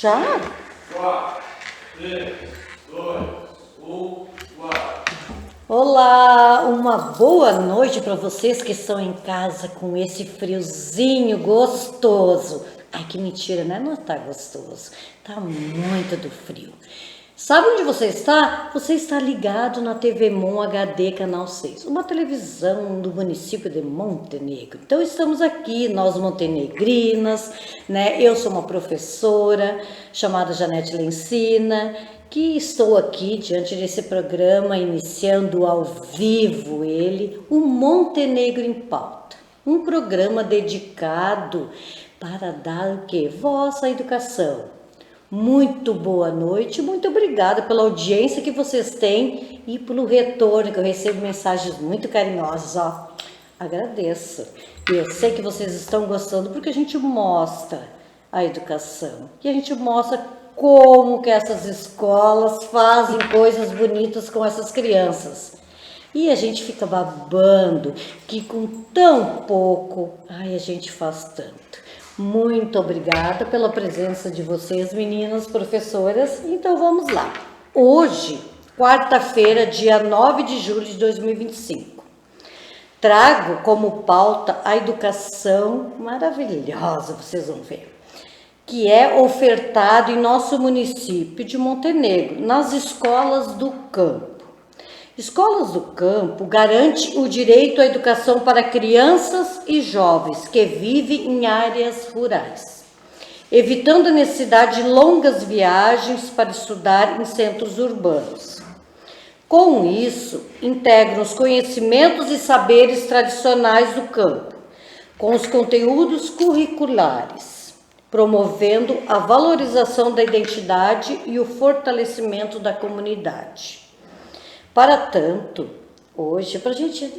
Já? 4, 3, 2, 1, vai. Olá, uma boa noite para vocês que estão em casa com esse friozinho gostoso. Ai, que mentira, né? Não tá gostoso, tá muito do frio. Sabe onde você está? Você está ligado na TV Mon HD Canal 6, uma televisão do município de Montenegro. Então estamos aqui, nós montenegrinas, né? Eu sou uma professora chamada Janete Lencina, que estou aqui diante desse programa, iniciando ao vivo o Montenegro em Pauta. Um programa dedicado para dar o quê? Voz à educação. Muito boa noite, muito obrigada pela audiência que vocês têm e pelo retorno, que eu recebo mensagens muito carinhosas, ó. Agradeço. E eu sei que vocês estão gostando porque a gente mostra a educação e a gente mostra como que essas escolas fazem coisas bonitas com essas crianças. E a gente fica babando que com tão pouco, a gente faz tanto. Muito obrigada pela presença de vocês, meninas, professoras. Então vamos lá. Hoje, quarta-feira, dia 9 de julho de 2025, trago como pauta a educação maravilhosa, vocês vão ver, que é ofertado em nosso município de Montenegro, nas escolas do campo. Escolas do Campo garante o direito à educação para crianças e jovens que vivem em áreas rurais, evitando a necessidade de longas viagens para estudar em centros urbanos. Com isso, integram os conhecimentos e saberes tradicionais do campo, com os conteúdos curriculares, promovendo a valorização da identidade e o fortalecimento da comunidade. Para tanto, hoje, para a gente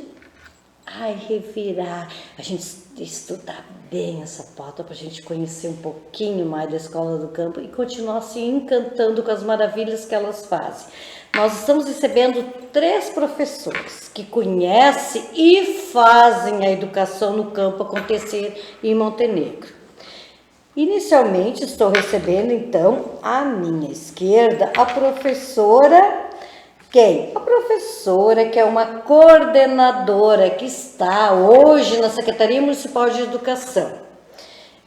revirar, a gente estudar bem essa pauta, para a gente conhecer um pouquinho mais da Escola do Campo e continuar se encantando com as maravilhas que elas fazem. Nós estamos recebendo 3 professores que conhecem e fazem a educação no campo acontecer em Montenegro. Inicialmente, estou recebendo, então, à minha esquerda, a professora... Quem? A professora, que é uma coordenadora que está hoje na Secretaria Municipal de Educação.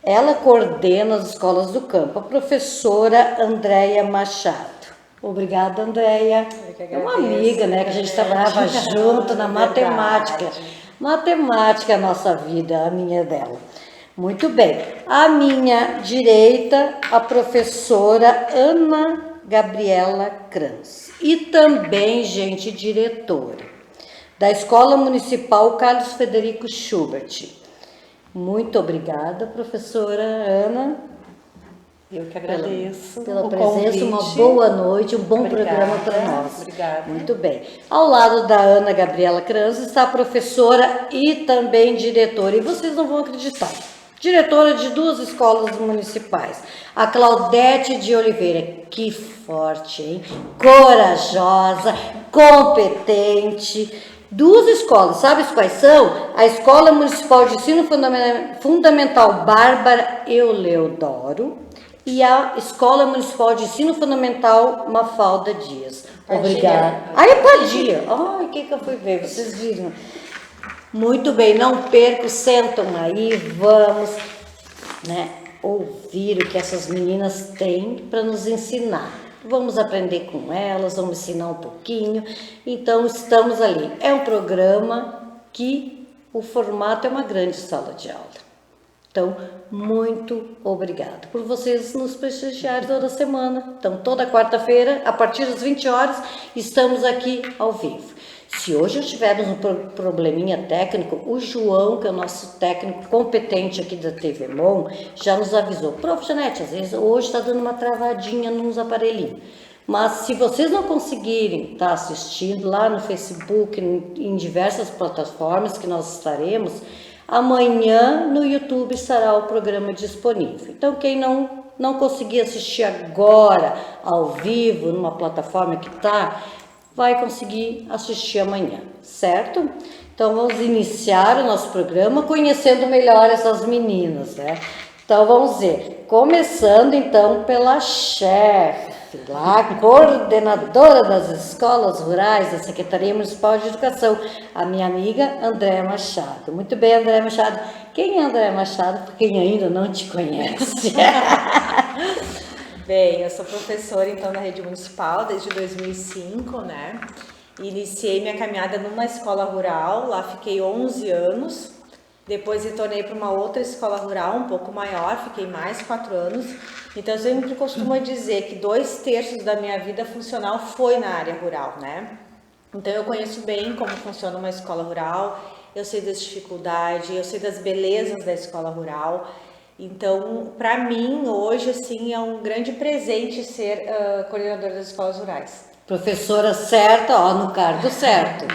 Ela coordena as escolas do campo, a professora Andréia Machado. Obrigada, Andréia. É uma amiga, né, que a gente trabalhava junto na matemática. Matemática é a nossa vida, a minha é dela. Muito bem. À minha direita, a professora Ana Gabriela Kranz. E também, gente, diretora da Escola Municipal Carlos Frederico Schubert. Muito obrigada, professora Ana. Eu que agradeço pela presença, uma boa noite, um bom programa para nós. Obrigada. Muito bem. Ao lado da Ana Gabriela Kranz está a professora e também diretora, e vocês não vão acreditar, diretora de 2 escolas municipais, a Claudete de Oliveira. Que forte, hein? Corajosa, competente. 2 escolas, sabe quais são? A Escola Municipal de Ensino Fundamental Bárbara Euleodoro e a Escola Municipal de Ensino Fundamental Mafalda Dias. Obrigada. Padia. Ai, o que eu fui ver? Vocês viram? Muito bem, não percam, sentam aí, vamos, né, ouvir o que essas meninas têm para nos ensinar. Vamos aprender com elas, vamos ensinar um pouquinho. Então, estamos ali. É um programa que o formato é uma grande sala de aula. Então, muito obrigada por vocês nos prestigiarem toda semana. Então, toda quarta-feira, a partir das 20 horas, estamos aqui ao vivo. Se hoje tivermos um probleminha técnico, o João, que é o nosso técnico competente aqui da TV Mon, já nos avisou. Prof. Janete, às vezes hoje está dando uma travadinha nos aparelhinhos. Mas se vocês não conseguirem estar assistindo lá no Facebook, em diversas plataformas que nós estaremos, amanhã no YouTube estará o programa disponível. Então, quem não conseguir assistir agora, ao vivo, numa plataforma que está, vai conseguir assistir amanhã, certo? Então, vamos iniciar o nosso programa conhecendo melhor essas meninas, né? Então vamos ver, começando então pela chefe, lá, coordenadora das escolas rurais da Secretaria Municipal de Educação, a minha amiga Andréa Machado. Muito bem, Andréa Machado. Quem é Andréa Machado? Por quem ainda não te conhece. Bem, eu sou professora então na rede municipal desde 2005, né? Iniciei minha caminhada numa escola rural, lá fiquei 11 anos. Depois retornei para uma outra escola rural, um pouco maior, fiquei mais 4 anos. Então eu sempre costumo dizer que 2/3 da minha vida funcional foi na área rural, né? Então eu conheço bem como funciona uma escola rural, eu sei das dificuldades, eu sei das belezas da escola rural. Então, para mim, hoje, assim, é um grande presente ser coordenadora das escolas rurais. Professora certa, ó, no cargo certo.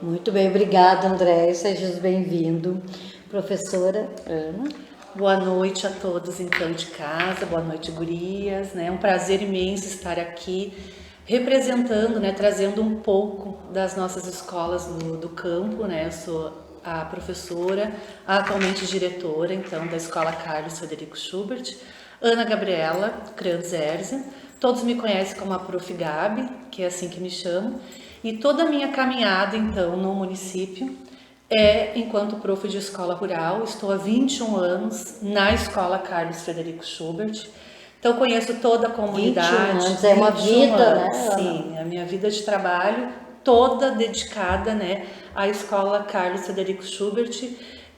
Muito bem, obrigada, André. Seja bem-vindo. Professora Ana. Boa noite a todos, então, de casa. Boa noite, gurias, né? É um prazer imenso estar aqui representando, né? Trazendo um pouco das nossas escolas do campo, né? Eu sou a professora, atualmente diretora, então, da Escola Carlos Frederico Schubert, Ana Gabriela Kranz-Erzia. Todos me conhecem como a Prof. Gabi, que é assim que me chamo. E toda a minha caminhada, então, no município é enquanto prof de escola rural. Estou há 21 anos na Escola Carlos Frederico Schubert. Então, conheço toda a comunidade. 21 anos, é uma vida, anos, né? Sim, a minha vida de trabalho toda dedicada, né, à Escola Carlos Frederico Schubert,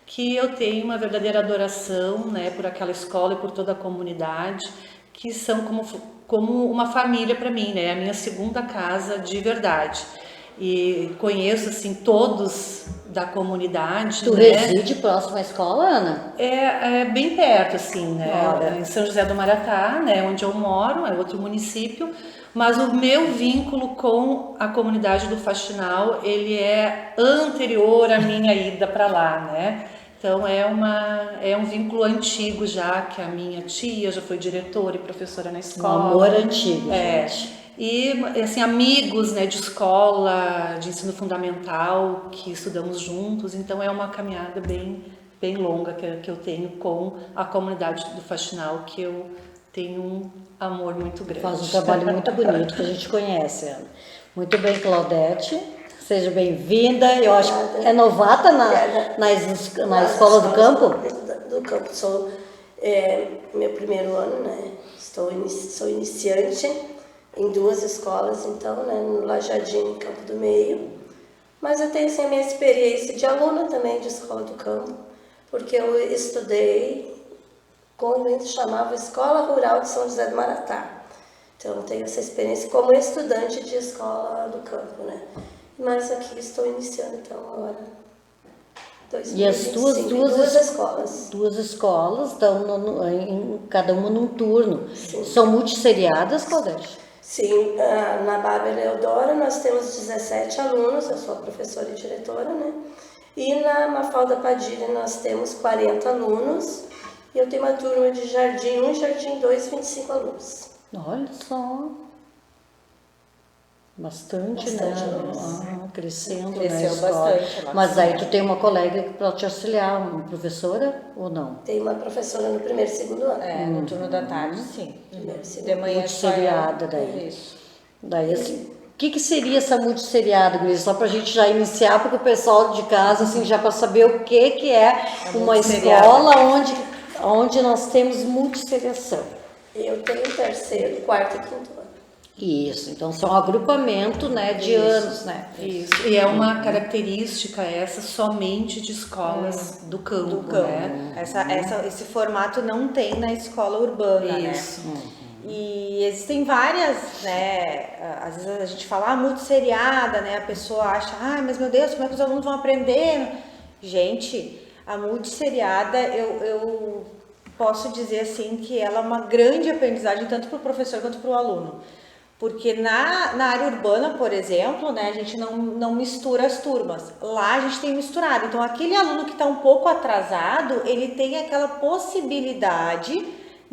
que eu tenho uma verdadeira adoração, né, por aquela escola e por toda a comunidade, que são como uma família para mim, né, a minha segunda casa de verdade. E conheço, assim, todos da comunidade. Tu reside próximo à escola, Ana? É bem perto, assim, né? Olha. Em São José do Maratá, né? Onde eu moro, é outro município. Mas o meu vínculo com a comunidade do Faxinal, ele é anterior à minha ida para lá, né? Então é um vínculo antigo já, que a minha tia já foi diretora e professora na escola. Um amor antigo, gente. E, assim, amigos, né, de escola, de ensino fundamental, que estudamos juntos. Então é uma caminhada bem longa que eu tenho com a comunidade do Faxinal, que eu tenho um amor muito grande. Faz um trabalho muito bonito que a gente conhece, Ana. Muito bem, Claudete. Seja bem-vinda. Eu acho que é novata na escola do campo? Do campo. Sou meu primeiro ano, né? Sou iniciante em 2 escolas, então, né? No Lajadinho e Campo do Meio. Mas eu tenho, assim, a minha experiência de aluna também de escola do campo, porque eu estudei quando ainda chamava Escola Rural de São José do Maratá. Então, eu tenho essa experiência como estudante de escola do campo, né? Mas aqui estou iniciando, então, agora, 2025. E as duas escolas. 2 escolas estão em cada uma num turno. Sim. São multisseriadas, Claudete? Sim, na Bárbara Eleodora nós temos 17 alunos, eu sou a professora e diretora, né? E na Mafalda Padilha nós temos 40 alunos, e eu tenho uma turma de Jardim 1 e Jardim 2, 25 alunos. Olha só. Bastante, né? Crescendo, né? Cresceu bastante lá. Mas aí tu tem uma colega para te auxiliar, uma professora ou não? Tem uma professora no primeiro e segundo ano. No turno da tarde, sim. Primeiro e segundo De manhã só Multisseriada daí. Isso. Daí assim, o que seria essa multisseriada, Gris? Só pra gente já iniciar, porque o pessoal de casa, assim, já para saber o que é uma escola onde nós temos multisseriação. Eu tenho 3º, 4º e 5º ano. Isso, então são um agrupamento, né, de anos, né? Isso, e é uma característica essa somente de escolas do campo, né? Esse formato não tem na escola urbana, Isso. né? E existem várias, né? Às vezes a gente fala, multisseriada, né? A pessoa acha, mas meu Deus, como é que os alunos vão aprender? Gente, a multisseriada, eu posso dizer assim que ela é uma grande aprendizagem tanto para o professor quanto para o aluno. Porque na área urbana, por exemplo, né, a gente não mistura as turmas. Lá a gente tem misturado. Então, aquele aluno que está um pouco atrasado, ele tem aquela possibilidade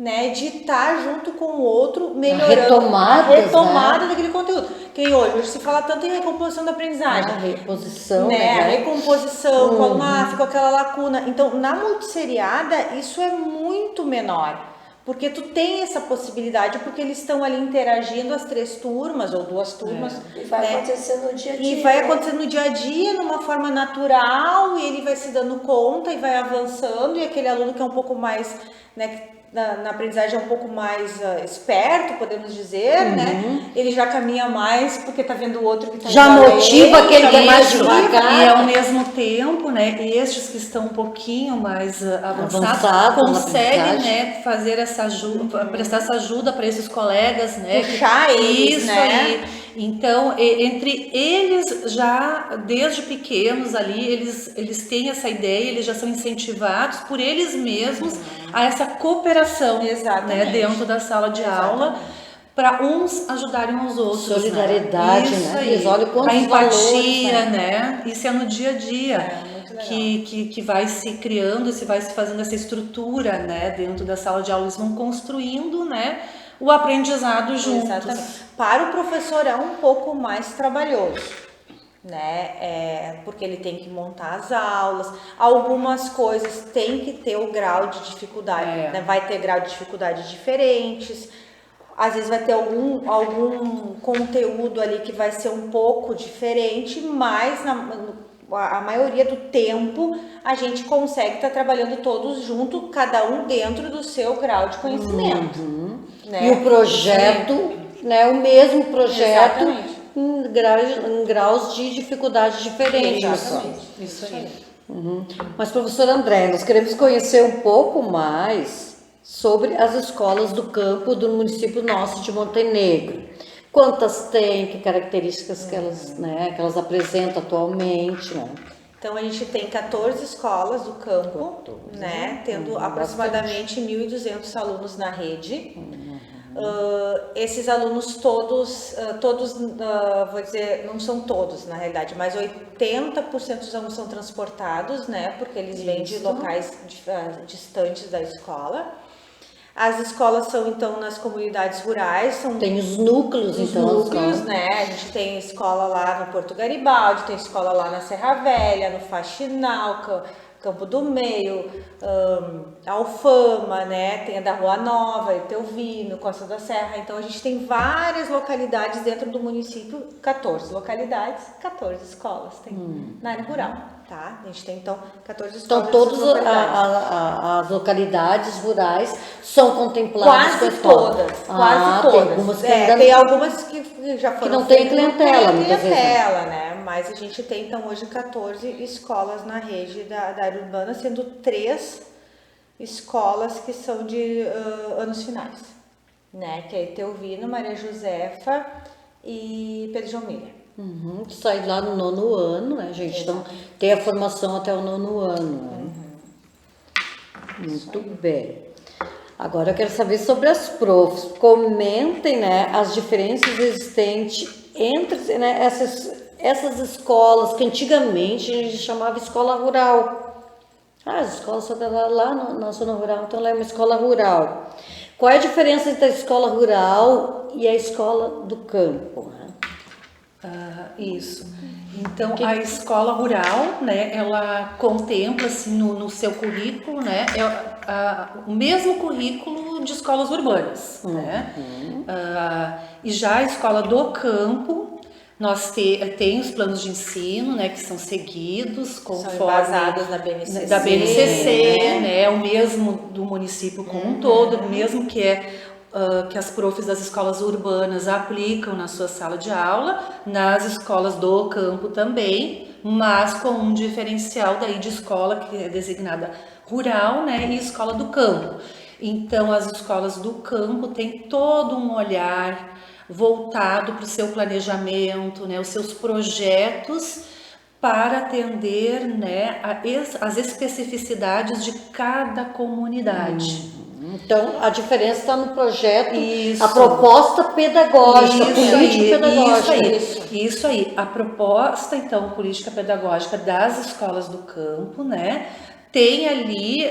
né, de estar junto com o outro, melhorando retomada, daquele conteúdo. Que hoje se fala tanto em recomposição da aprendizagem. A reposição, né? A né? recomposição, o aluno ficou aquela lacuna. Então, na multisseriada, isso é muito menor. Porque tu tem essa possibilidade, porque eles estão ali interagindo, as 3 turmas ou 2 turmas. E vai acontecendo no dia a dia. E vai acontecendo no dia a dia, numa forma natural, e ele vai se dando conta e vai avançando, e aquele aluno que é um pouco mais, né, na aprendizagem é um pouco mais esperto, podemos dizer, né? Ele já caminha mais porque tá vendo o outro que tá Já motiva aquele que é mais Isso, devagar. E ao mesmo tempo, né, estes que estão um pouquinho mais avançados conseguem, né, fazer essa ajuda, prestar essa ajuda para esses colegas, né? Puxar eles, isso né? aí. Então, entre eles já desde pequenos ali, eles têm essa ideia, eles já são incentivados por eles mesmos a essa cooperação, né, dentro da sala de aula, para uns ajudarem os outros. Solidariedade, né? Isso aí. Olha quantos a empatia, valores, né? Isso é no dia a dia. Que vai se criando e se vai se fazendo essa estrutura, né, dentro da sala de aula, eles vão construindo, né, o aprendizado juntos. Exatamente. Para o professor é um pouco mais trabalhoso, né? Porque ele tem que montar as aulas, algumas coisas tem que ter o grau de dificuldade, né? Vai ter grau de dificuldade diferentes, às vezes vai ter algum conteúdo ali que vai ser um pouco diferente, mas a maioria do tempo a gente consegue estar trabalhando todos juntos, cada um dentro do seu grau de conhecimento. Né? E o projeto, né, o mesmo projeto em graus de dificuldade diferentes. Exatamente. Isso aí. Mas, professor André, nós queremos conhecer um pouco mais sobre as escolas do campo do município nosso de Montenegro. Quantas tem, que características que elas apresentam atualmente, né? Então, a gente tem 14 escolas do campo, né? Tendo aproximadamente 1.200 alunos na rede. Esses alunos todos, vou dizer, não são todos na realidade, mas 80% dos alunos são transportados, né? Porque eles vêm de locais distantes da escola. As escolas são, então, nas comunidades rurais. Tem os núcleos, né? A gente tem escola lá no Porto Garibaldi, tem escola lá na Serra Velha, no Faxinal, Campo do Meio, Alfama, né? Tem a da Rua Nova, Etelvino, Costa da Serra. Então, a gente tem várias localidades dentro do município, 14 localidades, 14 escolas tem na área rural. Tá? A gente tem, então, 14 escolas. Então, todas as localidades rurais são contempladas quase todas. Tem algumas que ainda tem algumas que já foram. Que não tem clientela, muitas vezes. Né? Mas a gente tem, então, hoje 14 escolas na rede da área urbana, sendo 3 escolas que são de anos finais, né? Que é Etelvino, Maria Josefa e Pedro João Milha. Sai lá no 9º ano, né, gente? Então, tem a formação até o 9º ano. Né? Muito bem. Agora eu quero saber sobre as profs. Comentem, né, as diferenças existentes entre, né, essas escolas que antigamente a gente chamava escola rural. As escolas só lá na zona rural, então lá é uma escola rural. Qual é a diferença entre a escola rural e a escola do campo? Isso. Então, a escola rural, né, ela contempla, assim, no seu currículo, né, o mesmo currículo de escolas urbanas, né? E já a escola do campo, nós tem os planos de ensino, né, que são seguidos conforme são basados na BNCC, da BNCC, né, o mesmo do município como um todo, o mesmo que as profs das escolas urbanas aplicam na sua sala de aula, nas escolas do campo também, mas com um diferencial daí de escola que é designada rural, né, e escola do campo. Então, as escolas do campo têm todo um olhar voltado para o seu planejamento, né, os seus projetos para atender, né, as especificidades de cada comunidade. Então, a diferença está no projeto, a proposta pedagógica, política pedagógica. Isso aí. A proposta, então, política pedagógica das escolas do campo, né, tem ali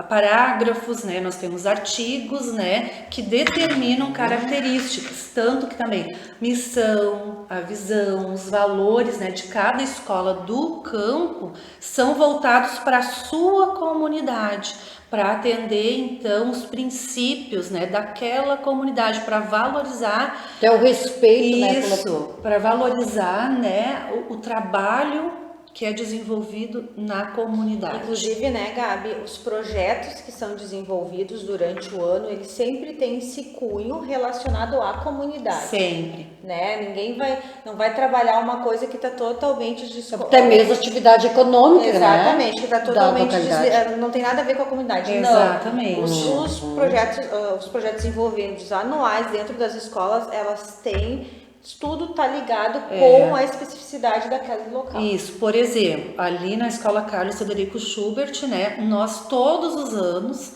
parágrafos, né? Nós temos artigos, né? Que determinam características, tanto que também missão, a visão, os valores, né? De cada escola do campo são voltados para a sua comunidade, para atender então os princípios, né? Daquela comunidade, para valorizar Até o respeito, né? isso, para valorizar, né? O trabalho que é desenvolvido na comunidade. Inclusive, né, Gabi, os projetos que são desenvolvidos durante o ano, eles sempre têm esse cunho relacionado à comunidade. Sempre. Né? Ninguém não vai trabalhar uma coisa que está totalmente Até mesmo atividade econômica, exatamente, né? que está totalmente localidade. não tem nada a ver com a comunidade. Exatamente. Não. Os projetos envolvidos anuais dentro das escolas, elas têm tudo tá ligado com a especificidade daquele local. Isso, por exemplo, ali na Escola Carlos Frederico Schubert, né, nós todos os anos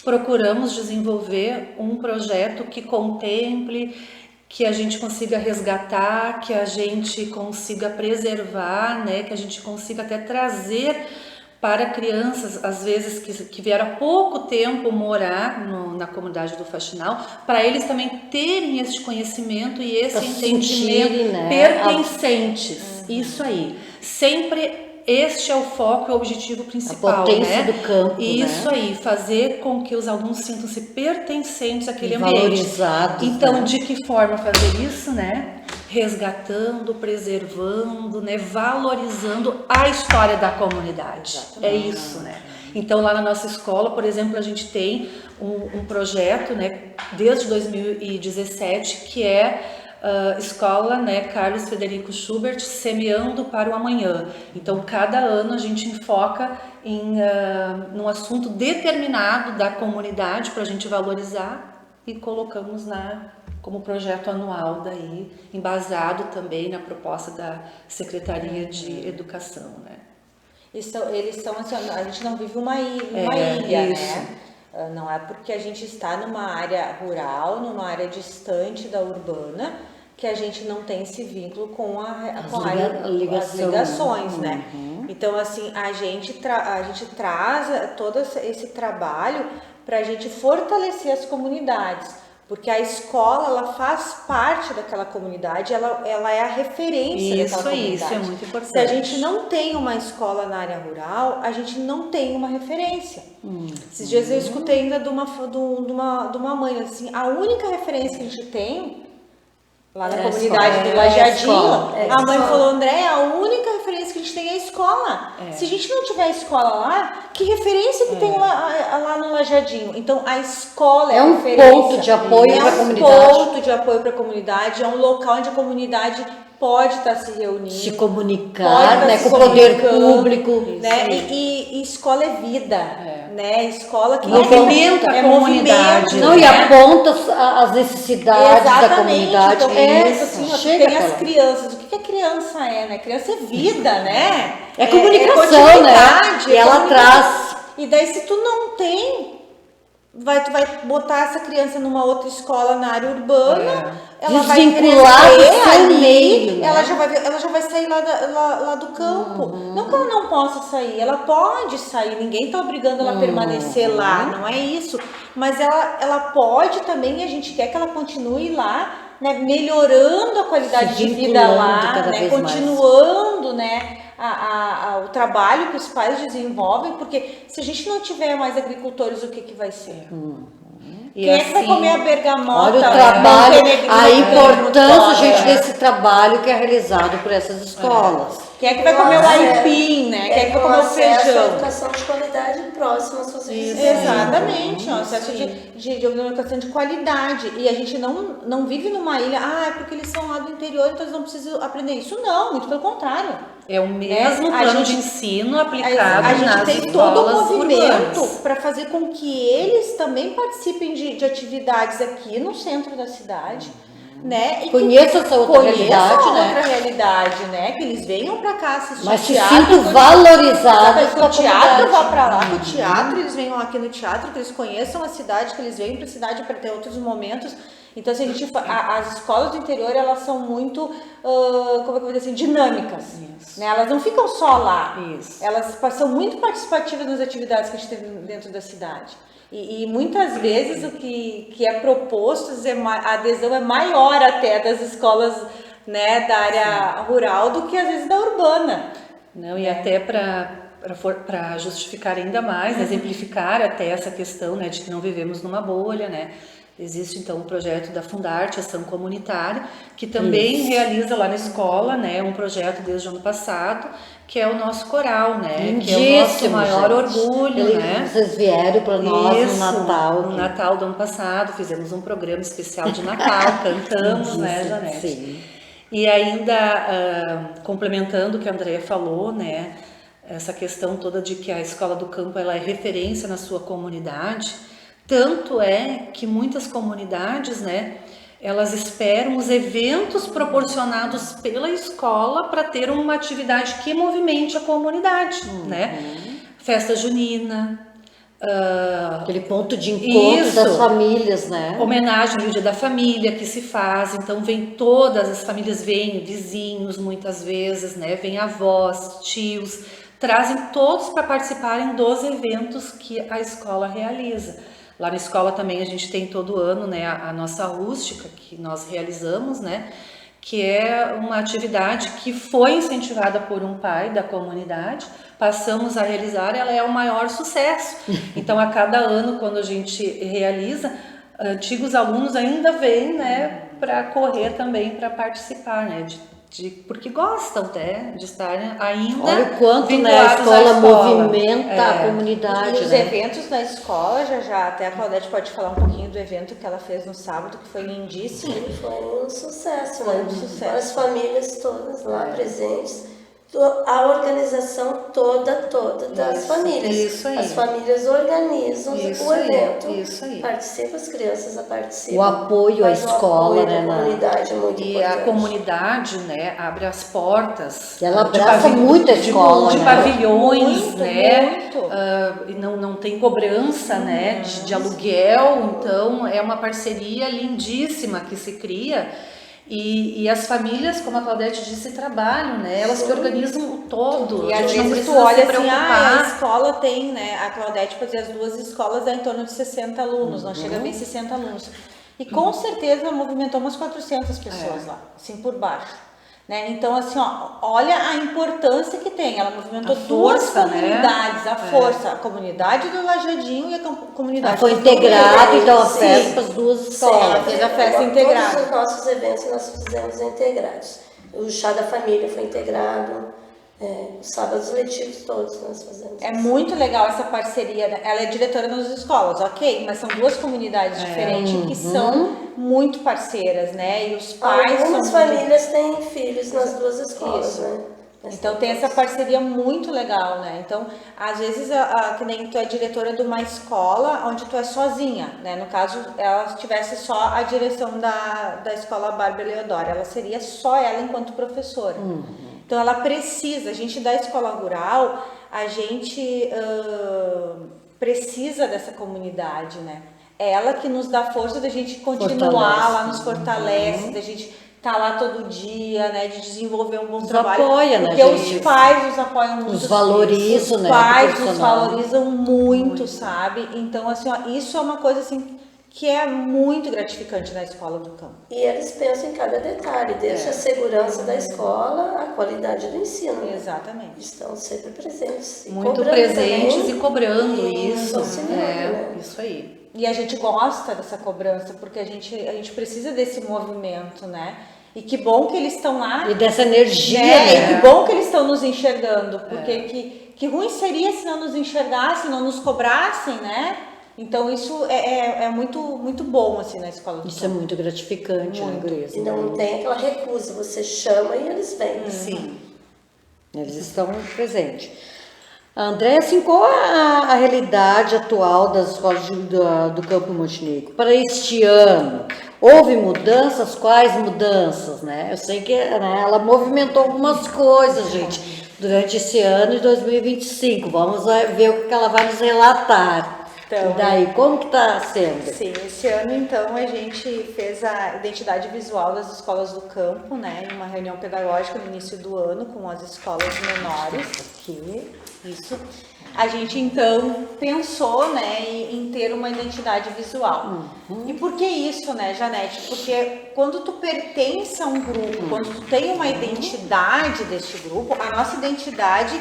procuramos desenvolver um projeto que contemple, que a gente consiga resgatar, que a gente consiga preservar, né, que a gente consiga até trazer para crianças, às vezes, que vieram há pouco tempo morar na comunidade do Faxinal, para eles também terem esse conhecimento e esse entendimento, né? Pertencentes. Isso aí. Sempre este é o foco, é o objetivo principal, a potência, né? Do campo, isso, né? Aí, fazer com que os alunos sintam-se pertencentes àquele ambiente. Valorizados. Então, né? De que forma fazer isso, né? Resgatando, preservando, né? Valorizando a história da comunidade. É isso, né? Então, lá na nossa escola, por exemplo, a gente tem um projeto, né? Desde 2017, que é Escola, né, Carlos Frederico Schubert, Semeando para o Amanhã. Então, cada ano a gente enfoca num assunto determinado da comunidade para a gente valorizar e colocamos como projeto anual daí, embasado também na proposta da Secretaria de Educação, né? Eles são assim, a gente não vive uma ilha, isso. né? Não é porque a gente está numa área rural, numa área distante da urbana, que a gente não tem esse vínculo com as ligações, né? Então, assim, a gente traz todo esse trabalho para a gente fortalecer as comunidades. Porque a escola, ela faz parte daquela comunidade, ela é a referência daquela comunidade. Isso é muito importante. Se a gente não tem uma escola na área rural, a gente não tem uma referência. Esses dias eu escutei ainda de uma mãe, assim, a única referência que a gente tem lá na comunidade do Lajadinho, a mãe falou, André, a única referência que a gente tem é a escola. Se a gente não tiver a escola lá, que referência que tem lá no Lajadinho? Então, a escola é um referência. Ponto de apoio para a comunidade. É um ponto de apoio para a comunidade, é um local onde a comunidade pode estar se reunindo. Se comunicar, né, com o poder público. Né? E escola é vida. Né? Escola que movimenta a comunidade. Não, e aponta as necessidades da comunidade. Então, assim, tem as crianças. O que a criança é, né? Criança é vida, né? É comunicação, né? E ela traz. E daí, se tu não tem, tu vai botar essa criança numa outra escola na área urbana, ela vai crescer ali, meio, né? ela já vai sair lá do campo. Não que ela não possa sair, ela pode sair, ninguém tá obrigando ela a permanecer lá, não é isso. Mas ela pode também, e a gente quer que ela continue lá, né, melhorando a qualidade de vida lá, né, continuando, né, o trabalho que os pais desenvolvem, porque se a gente não tiver mais agricultores, o que vai ser? Quem é que vai comer a bergamota? Olha o trabalho, a importância, gente, desse trabalho que é realizado por essas escolas. Quem é que vai comer o aipim, né? Quem é que vai comer o feijão? Educação de qualidade próxima às suas necessidades. Exatamente, acesso de educação de qualidade. E a gente não vive numa ilha, é porque eles são lá do interior, então eles não precisam aprender isso. Não, muito pelo contrário. É o mesmo plano de ensino aplicado a gente nas tem todo o movimento urbanas para fazer com que eles também participem de atividades aqui no centro da cidade. né? E que Conheça essa outra realidade, conheçam a né? outra realidade, né? Que eles venham pra cá assistir Mas se teatro. sintam que valorizados o com a teatro comunidade. vá pra lá, que o teatro, eles venham aqui no teatro, que eles conheçam a cidade, que eles venham pra cidade para ter outros momentos. Então, assim, as escolas do interior, elas são muito, como é que eu vou dizer assim, dinâmicas. Né? Elas não ficam só lá. Isso. Elas são muito participativas nas atividades que a gente tem dentro da cidade. E muitas vezes o que é proposto, a adesão é maior até das escolas, né, da área rural do que às vezes da urbana. Não, e até para justificar ainda mais, exemplificar até essa questão, né, de que não vivemos numa bolha, né? Existe então o projeto da Fundarte, Ação Comunitária, que também realiza lá na escola, né, um projeto desde o ano passado, que é o nosso coral, né, que é o nosso Lindíssimo, maior gente. orgulho, né? Vocês vieram para nós Isso, no Natal. no Natal do ano passado, fizemos um programa especial de Natal, cantamos, né, Janete? Sim. E ainda complementando o que a Andrea falou, né, essa questão toda de que a Escola do Campo ela é referência na sua comunidade, tanto é que muitas comunidades, né, elas esperam os eventos proporcionados pela escola para ter uma atividade que movimente a comunidade, né? Festa junina, Aquele ponto de encontro Isso. das famílias, né? homenagem ao Dia da Família que se faz, então vem todas as famílias, vêm vizinhos muitas vezes, né? Vem avós, tios, trazem todos para participarem dos eventos que a escola realiza. Lá na escola também a gente tem todo ano, né, a nossa rústica que nós realizamos, né, que é uma atividade que foi incentivada por um pai da comunidade, passamos a realizar, ela é o maior sucesso. Então a cada ano quando a gente realiza, antigos alunos ainda vêm, né, para correr também, para participar, né, porque gostam até de estar ainda. Olha o quanto, né, a vinculados à escola movimenta a comunidade, E os né? eventos na escola, já até a Claudete pode falar um pouquinho do evento que ela fez no sábado, que foi lindíssimo. Sim, foi um sucesso, Foi né? um sucesso. As famílias todas lá presentes, a organização toda das Isso, famílias. isso aí. As famílias organizam Isso o aí, evento, isso aí. participam, as crianças participam. O apoio à Mas o escola, apoio né, da na- comunidade é muito E importante. a comunidade, né, abre as portas. E ela de abraça muito a escola, de né? pavilhões, Muito, né? muito. E não tem cobrança, né, de aluguel. Então é uma parceria lindíssima que se cria. E as famílias, como a Claudete disse, trabalham, né? Elas que organizam o todo. E A às gente não vezes tu precisa olha se assim, preocupar. a escola tem, né, a Claudete fazia as duas escolas, dá em torno de 60 alunos, não chega bem 60 alunos. E com certeza movimentou umas 400 pessoas lá, assim por baixo. Né? Então, assim, ó, olha a importância que tem. Ela movimentou A duas força, né? comunidades, a força, a comunidade do Lajadinho e a comunidade Foi do integrado, então, a Sim. festa para as duas Ela escolas. fez a festa Todos integrada. os nossos eventos nós fizemos integrados. O chá da família foi integrado, os sábados letivos todos nós fazemos. É muito legal essa parceria. Né? Ela é diretora nas escolas, ok? Mas são duas comunidades diferentes que são muito parceiras, né? E os pais Algumas são muito... famílias têm filhos nas duas escolas, Isso. né? Então tem essa parceria muito legal, né? Então, às vezes, que nem tu é diretora de uma escola onde tu é sozinha, né? No caso, ela tivesse só a direção da escola Bárbara Leodora, ela seria só ela enquanto professora. Então ela precisa, a gente da escola rural, a gente precisa dessa comunidade, né? É ela que nos dá força da gente continuar Fortalece. lá, nos fortalece, da gente tá lá todo dia, né, de desenvolver um bom Nos trabalho. apoia, né, porque gente? os pais nos apoiam muito. Nos valorizam, os né, pais nos profissional. valorizam muito, sabe? Então, assim, ó, isso é uma coisa, assim, que é muito gratificante na escola do campo. E eles pensam em cada detalhe, desde a segurança da escola, a qualidade do ensino. Né? Exatamente. Estão sempre presentes. E Muito cobrando presentes também, e cobrando e isso. auxiliando, né? Isso aí. E a gente gosta dessa cobrança, porque a gente precisa desse movimento, né? E que bom que eles estão lá. E dessa energia, Né? né? E que bom que eles estão nos enxergando, porque que ruim seria se não nos enxergassem, não nos cobrassem, né? Então isso é muito, muito bom, assim, na escola do Isso é campo. muito gratificante, né, Gurias? E não tem aquela recusa, você chama e eles vêm. Sim. Eles estão presentes. André, assim, qual a realidade atual das escolas do Campo Montenegro para este ano? Houve mudanças? Quais mudanças, né? Eu sei que, né, ela movimentou algumas coisas, gente, durante esse ano de 2025. Vamos ver o que ela vai nos relatar. Então, E daí, como que está sendo? Sim, esse ano então a gente fez a identidade visual das escolas do campo, né, em uma reunião pedagógica no início do ano com as escolas menores, isso. A gente então pensou, né, em ter uma identidade visual. E por que isso, né, Janete? Porque quando tu pertence a um grupo, quando tu tem uma identidade deste grupo, a nossa identidade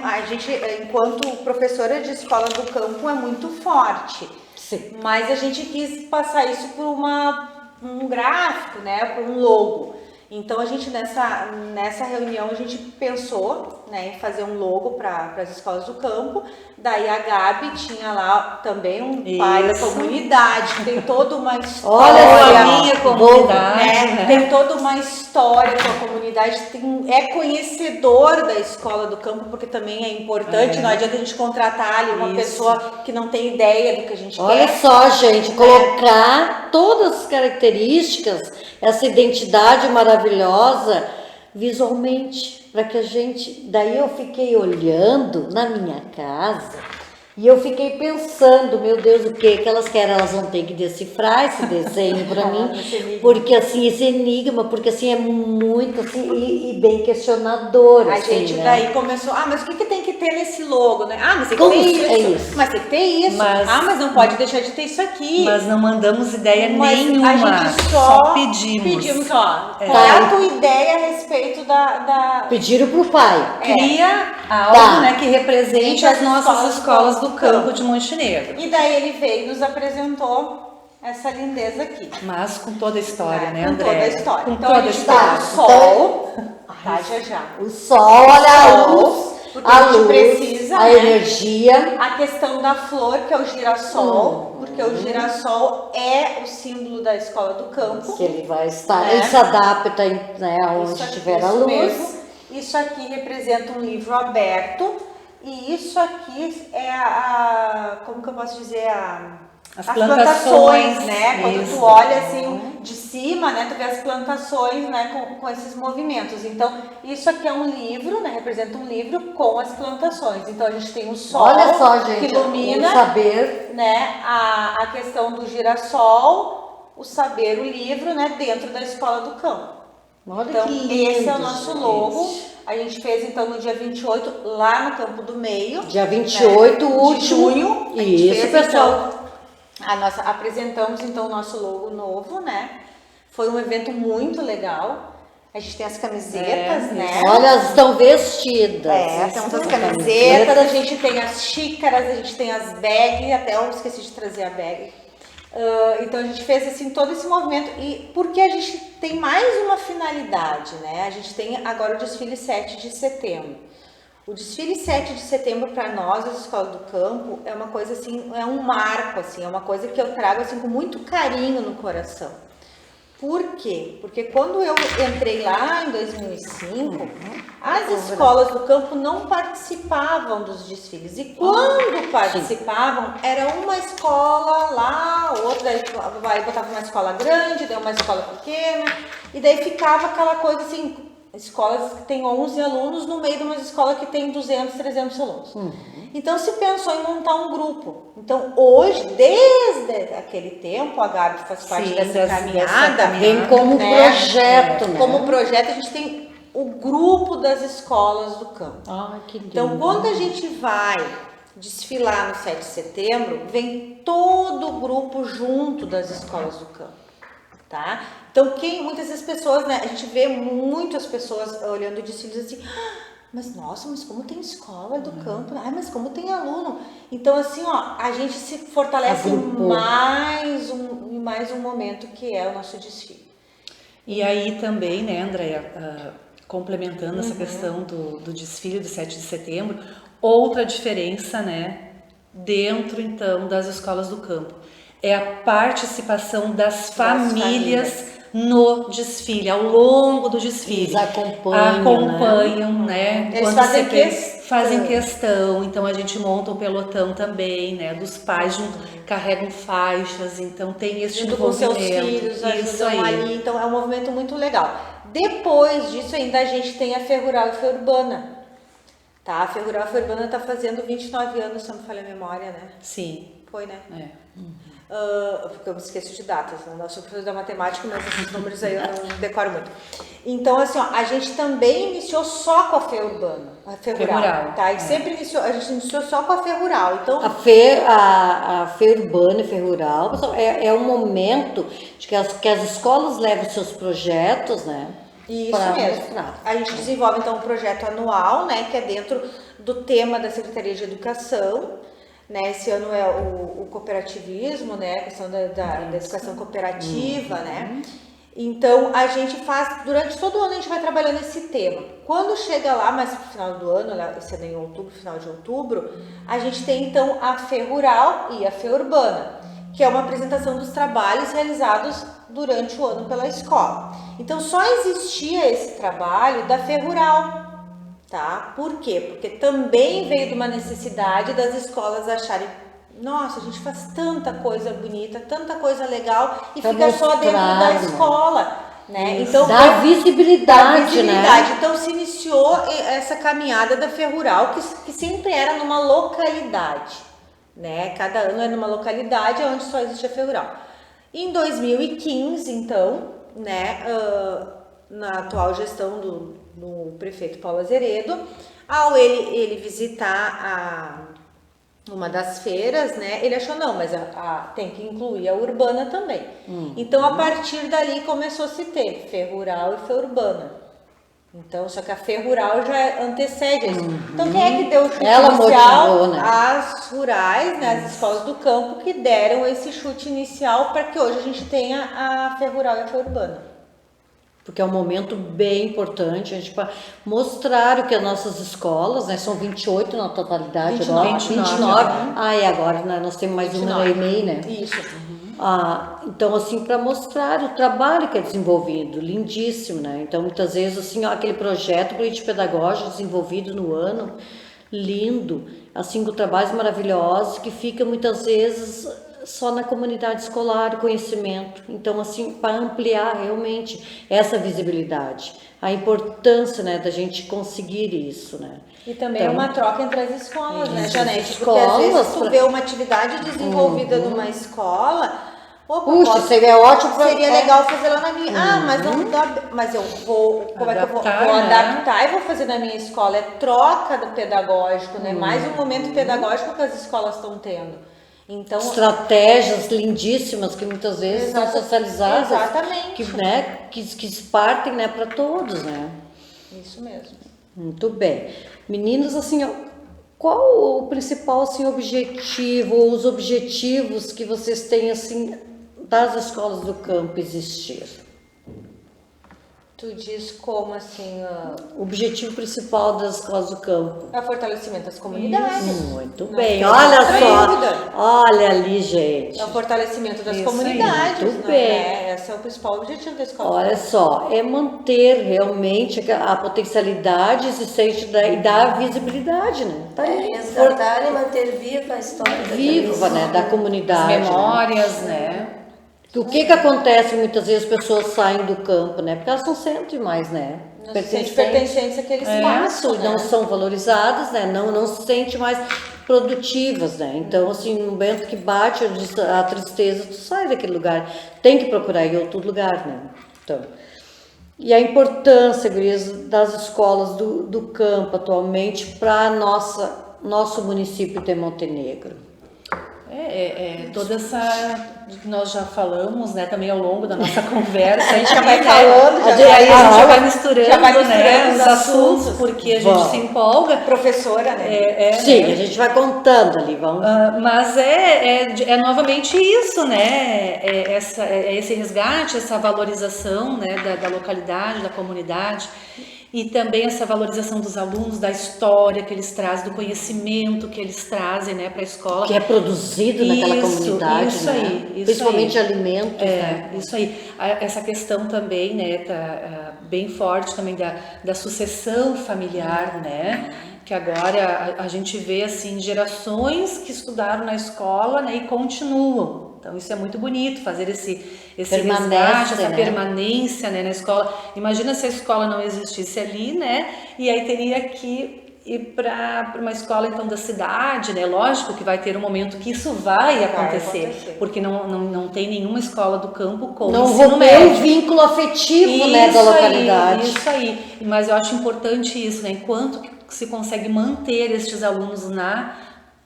a gente, enquanto professora de escola do campo, é muito forte. Sim. Mas a gente quis passar isso por um gráfico, né, por um logo. Então a gente nessa reunião a gente pensou, né, em fazer um logo para as escolas do campo. Daí a Gabi tinha lá também um pai da comunidade, que tem toda uma história. Olha a minha comunidade, né? Tem toda uma história com a comunidade, é conhecedor da escola do campo, porque também é importante, não adianta a gente contratar ali uma pessoa que não tem ideia do que a gente Olha quer. só, gente, colocar todas as características, essa identidade maravilhosa visualmente, para que a gente... Daí eu fiquei olhando na minha casa e eu fiquei pensando, meu Deus, o que elas querem? Elas vão ter que decifrar esse desenho para mim, porque assim, esse enigma, porque assim, é muito assim, e bem questionador. A assim, gente né? daí começou, mas o que tem que ter nesse logo, né? Mas tem que Como ter é isso. isso? Mas tem que ter isso. Mas não pode deixar de ter isso aqui. Mas não mandamos ideia Mas nenhuma, a gente só pedimos. Qual é a tua ideia a respeito da... Pediram pro pai. Cria algo, Tá. né, que represente as nossas escolas do campo de Montenegro. E daí ele veio e nos apresentou essa lindeza aqui. Mas com toda a história, né, Com André? toda a história. Com Então toda a a gente história. tem o sol, tá, já. O sol, olha a luz, porque a gente luz, precisa, a né? energia. A questão da flor, que é o girassol, porque o girassol é o símbolo da escola do campo. Que ele vai estar, É. ele se adapta, né, aonde Isso aqui, tiver a isso luz. mesmo. Isso aqui representa um livro aberto e isso aqui é como que eu posso dizer, As plantações, né? Quando isso. tu olha assim de cima, né, tu vê as plantações, né, com esses movimentos. Então, isso aqui é um livro, né, representa um livro com as plantações. Então, a gente tem o sol, Olha só, gente, que ilumina, o saber. né, a questão do girassol, o saber, o livro, né, dentro da escola do campo. Olha Então, que lindo, esse é o nosso gente. logo. A gente fez, então, no dia 28, lá no Campo do Meio. Dia 28, né, último. de junho. A gente Isso, fez, pessoal. então, apresentamos, então, o nosso logo novo, né? Foi um evento muito legal. A gente tem as camisetas, né? Olha, elas estão vestidas. Temos as camisetas, a gente tem as xícaras, a gente tem as bags, até eu esqueci de trazer a bag. Então a gente fez assim todo esse movimento e porque a gente tem mais uma finalidade, né? A gente tem agora o desfile 7 de setembro. O desfile 7 de setembro para nós, as escolas do campo, é uma coisa assim, é um marco assim, é uma coisa que eu trago assim com muito carinho no coração. Por quê? Porque quando eu entrei lá em 2005, as escolas do campo não participavam dos desfiles. E quando participavam, era uma escola lá, outra, aí botava uma escola grande, daí uma escola pequena, e daí ficava aquela coisa assim, escolas que tem 11 alunos no meio de uma escola que tem 200, 300 alunos. Então se pensou em montar um grupo. Então hoje, desde aquele tempo, a Gabi faz parte dessa caminhada. Vem como projeto, né? Como projeto, a gente tem o grupo das escolas do campo. Ai, que lindo. Então quando a gente vai desfilar no 7 de setembro, vem todo o grupo junto das escolas do campo. Tá? Então, muitas das pessoas, né, a gente vê muitas pessoas olhando o desfile assim, mas nossa, mas como tem escola do campo, mas como tem aluno. Então, assim, ó, a gente se fortalece em mais um momento que é o nosso desfile. E aí também, né, Andréia, complementando essa questão do desfile do 7 de setembro, outra diferença, né, dentro, então, das escolas do campo, é a participação das famílias no desfile, ao longo do desfile. Eles acompanham, né? Eles fazem questão. então a gente monta um pelotão também, né? Dos pais carregam faixas, então tem esse Junto com seus envolvimento. filhos, Isso ajudam aí. ali, então é um movimento muito legal. Depois disso ainda a gente tem a Ferrural e Feurbana, tá? A Ferrural e Feurbana tá fazendo 29 anos, se não me falha a memória, né? Sim. Foi, né? É. Porque eu me esqueço de datas, né? Eu sou professora da matemática, mas esses números aí eu não decoro muito. Então, assim, ó, a gente também iniciou só com a Feurbana, a Ferrural, tá? E sempre iniciou, a gente iniciou só com a Ferrural, então... A Feurbana e Ferrural, pessoal, é um momento de que as escolas levam seus projetos, né? Isso pra mesmo. mostrar. A gente desenvolve, então, um projeto anual, né? Que é dentro do tema da Secretaria de Educação, né? Esse ano é o cooperativismo, né? A questão da educação cooperativa, né? Então, a gente faz, durante todo o ano a gente vai trabalhando esse tema. Quando chega lá, mais no final do ano, esse ano é em outubro, final de outubro, a gente tem então a Ferrural e a Feurbana, que é uma apresentação dos trabalhos realizados durante o ano pela escola. Então, só existia esse trabalho da Ferrural, tá? Por quê? Porque também veio de uma necessidade das escolas acharem, nossa, a gente faz tanta coisa bonita, tanta coisa legal e Pra fica só dentro da mostrar, né? escola, né? Então, Dá visibilidade, né? Então se iniciou essa caminhada da Ferrural, que sempre era numa localidade, né? Cada ano é numa localidade onde só existe a Ferrural. Em 2015, então, né, na atual gestão do prefeito Paulo Azeredo, ao ele visitar uma das feiras, né, ele achou, não, mas tem que incluir a urbana também. Então, a partir dali começou a se ter Ferrural e Feurbana. Então, só que a Ferrural já antecede isso. Então, quem é que deu o chute Ela inicial? motivou, né? As rurais, né, as escolas do campo, que deram esse chute inicial para que hoje a gente tenha a Ferrural e a Feurbana. Porque é um momento bem importante, a gente para mostrar o que as nossas escolas, né, são 28 na totalidade 29, agora, 29. E agora né, nós temos mais 29. uma e meia, né? Isso. Então, assim, para mostrar o trabalho que é desenvolvido, lindíssimo, né? Então, muitas vezes, assim, aquele projeto político-pedagógico desenvolvido no ano, lindo, assim, com trabalhos maravilhosos, que fica muitas vezes só na comunidade escolar, conhecimento. Então, assim, para ampliar realmente essa visibilidade, a importância, né, da gente conseguir isso, né? E também Então, é uma troca entre as escolas, né, as Janete? Porque escolas, às vezes tu vê uma atividade desenvolvida numa escola, opa, puxa, seria ótimo pra... seria legal fazer lá na minha. Mas não dá. Mas eu vou. Como é que eu vou Adaptar, né? adaptar e vou fazer na minha escola? É troca do pedagógico, né? Mais um momento pedagógico que as escolas estão tendo. Então, estratégias lindíssimas que muitas vezes são socializadas, exatamente. que partem, né, para todos, né? Isso mesmo. Muito bem. Meninos, assim, ó, qual o principal assim, objetivo, ou os objetivos que vocês têm, assim, das escolas do campo existir? Tu diz como, assim, O objetivo principal das escolas do campo. é o fortalecimento das comunidades. Muito Não bem, tem olha outra só, dúvida. olha ali, gente. É o fortalecimento das Isso comunidades. aí, muito né? bem. Esse é o principal objetivo da escola. Olha só, é manter realmente a potencialidade existente e dar visibilidade, né? Tá ali, Resgatar e manter viva a história da viva, né, da As comunidade. Né? memórias, né? O que acontece muitas vezes as pessoas saem do campo, né? Porque elas não sentem mais, né? Não se sente pertencente àquele espaço, Isso, né? não são valorizadas, né? Não se sentem mais produtivas, né? Então, assim, no momento que bate a tristeza, tu sai daquele lugar. Tem que procurar ir em outro lugar, né? Então, e a importância, gurias, das escolas do campo atualmente para nosso município de Montenegro. Toda essa... Nós já falamos, né, também ao longo da nossa conversa. A gente já aqui, vai né? falando, Aí já a gente já vai misturando né, os os assuntos, assuntos. porque a gente Vamos. se empolga. Professora, né? Sim, a gente vai contando ali, vamos. Mas é novamente isso, né? Esse resgate, essa valorização, né, da localidade, da comunidade. E também essa valorização dos alunos, da história que eles trazem, do conhecimento que eles trazem, né, para a escola. Que é produzido naquela Isso, comunidade, isso né? aí, isso Principalmente aí. alimentos, né? Isso aí. Essa questão também, né, tá bem forte também da sucessão familiar, né? Que agora a gente vê assim gerações que estudaram na escola, né, e continuam. Então isso é muito bonito, fazer esse resgate, essa permanência, né, na escola. Imagina se a escola não existisse ali, né, e aí teria que ir para uma escola então da cidade, né? Lógico que vai ter um momento que isso vai acontecer, porque não tem nenhuma escola do campo com ensino médio. Não o vínculo afetivo, né, da localidade. Isso aí, mas eu acho importante isso, né? Enquanto se consegue manter estes alunos na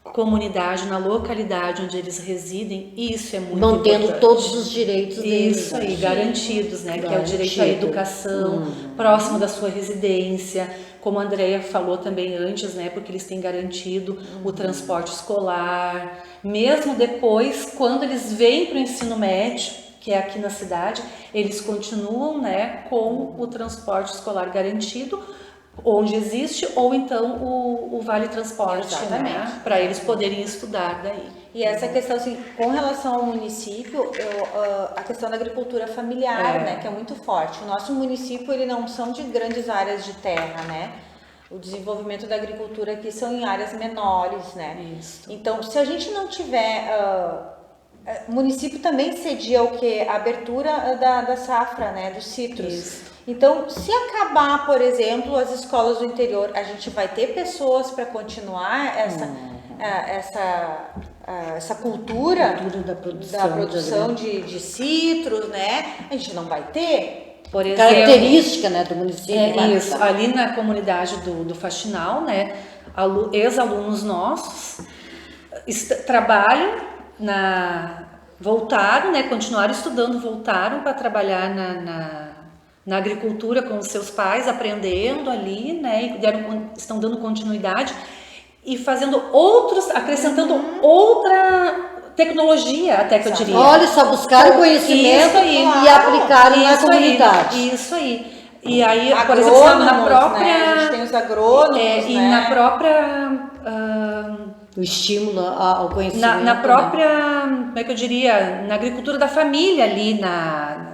comunidade, na localidade onde eles residem, isso é muito importante. Mantendo todos os direitos deles. Isso aí, garantidos, né? Que é o direito à educação, próximo da sua residência, como a Andrea falou também antes, né? Porque eles têm garantido o transporte escolar, mesmo depois, quando eles vêm para o ensino médio, que é aqui na cidade, eles continuam, né, com o transporte escolar garantido, onde existe, ou então o Vale Transporte, né, para eles poderem estudar daí. E essa questão, assim, com relação ao município, a questão da agricultura familiar, né, que é muito forte. O nosso município, ele não são de grandes áreas de terra, né? O desenvolvimento da agricultura aqui são em áreas menores, né? Isso. Então, se a gente não tiver... o município também cedia o quê? A abertura da safra, né, dos citros. Isso. Então, se acabar, por exemplo, as escolas do interior, a gente vai ter pessoas para continuar essa cultura Da produção de citros, né? A gente não vai ter. Por exemplo, característica, né, do município. Isso, ali na comunidade do Faxinal, né, ex-alunos nossos trabalham voltaram, né, continuaram estudando, voltaram para trabalhar na agricultura com os seus pais, aprendendo ali, né, e estão dando continuidade e fazendo acrescentando outra tecnologia, até que eu diria. Olha, só buscaram conhecimento e aplicaram na comunidade. Isso aí. E aí, Agrônomos, por exemplo, na própria... né? A gente tem os agrônomos, e né? na própria... O estímulo ao conhecimento. Na própria, como é que eu diria, na agricultura da família ali,